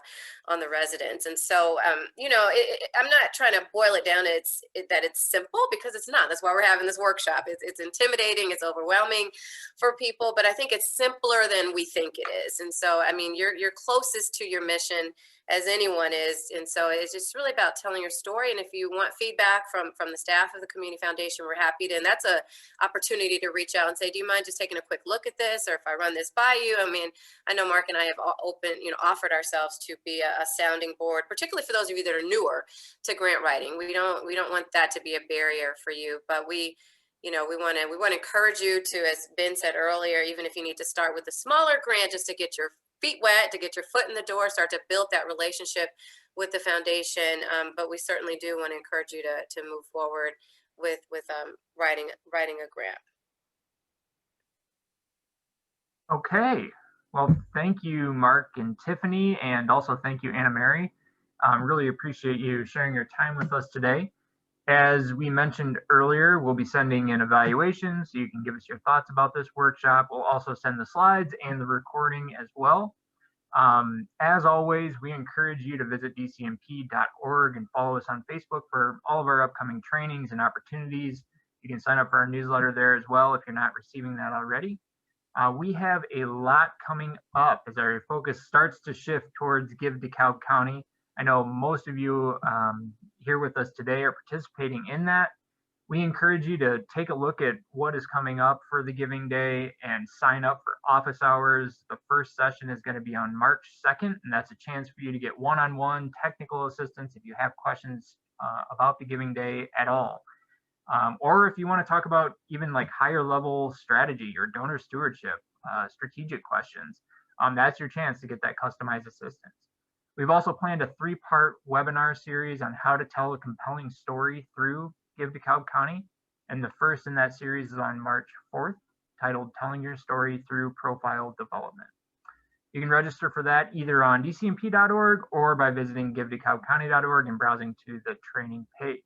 on the residents? And so, I'm not trying to boil it down. That it's simple, because it's not. That's why we're having this workshop. It's intimidating. It's overwhelming for people, but I think it's simpler than we think it is. And so, you're closest to your mission as anyone is. And so it's just really about telling your story. And if you want feedback from the staff of the Community Foundation, we're happy to, and that's an opportunity to reach out and say, do you mind just taking a quick look at this? Or if I run this by you, I know Mark and I have offered ourselves to be a sounding board, particularly for those of you that are newer to grant writing. We don't want that to be a barrier for you, but we want to encourage you to, as Ben said earlier, even if you need to start with a smaller grant just to get your feet wet, to get your foot in the door, start to build that relationship with the foundation. But we certainly do want to encourage you to move forward with writing a grant. Okay. Well, thank you, Mark and Tiffany, and also thank you, Anna Mary. Really appreciate you sharing your time with us today. As we mentioned earlier, we'll be sending an evaluation so you can give us your thoughts about this workshop. We'll also send the slides and the recording as well. As always, we encourage you to visit dcmp.org and follow us on Facebook for all of our upcoming trainings and opportunities. You can sign up for our newsletter there as well if you're not receiving that already. We have a lot coming up as our focus starts to shift towards Give DeKalb County. I know most of you here with us today are participating in that. We encourage you to take a look at what is coming up for the Giving Day and sign up for office hours. The first session is going to be on March 2nd, and that's a chance for you to get one-on-one technical assistance if you have questions about the Giving Day at all. Or if you want to talk about even like higher level strategy or donor stewardship, strategic questions, that's your chance to get that customized assistance. We've also planned a 3-part webinar series on how to tell a compelling story through Give DeKalb County. And the first in that series is on March 4th, titled Telling Your Story Through Profile Development. You can register for that either on dcmp.org or by visiting givedekalbcounty.org and browsing to the training page.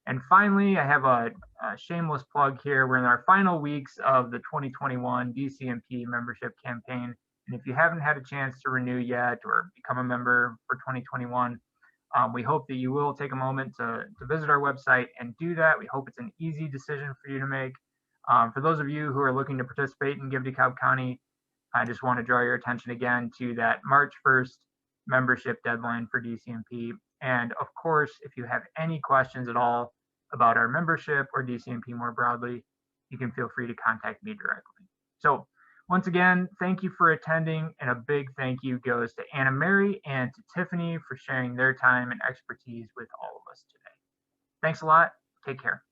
And finally, I have a shameless plug here. We're in our final weeks of the 2021 DCMP membership campaign. And if you haven't had a chance to renew yet or become a member for 2021, we hope that you will take a moment to visit our website and do that. We hope it's an easy decision for you to make. For those of you who are looking to participate in Give DeKalb County, I just want to draw your attention again to that March 1st membership deadline for DCMP. And of course, if you have any questions at all about our membership or DCMP more broadly, you can feel free to contact me directly. So Once again, thank you for attending, and a big thank you goes to Anna Mary and to Tiffany for sharing their time and expertise with all of us today. Thanks a lot. Take care.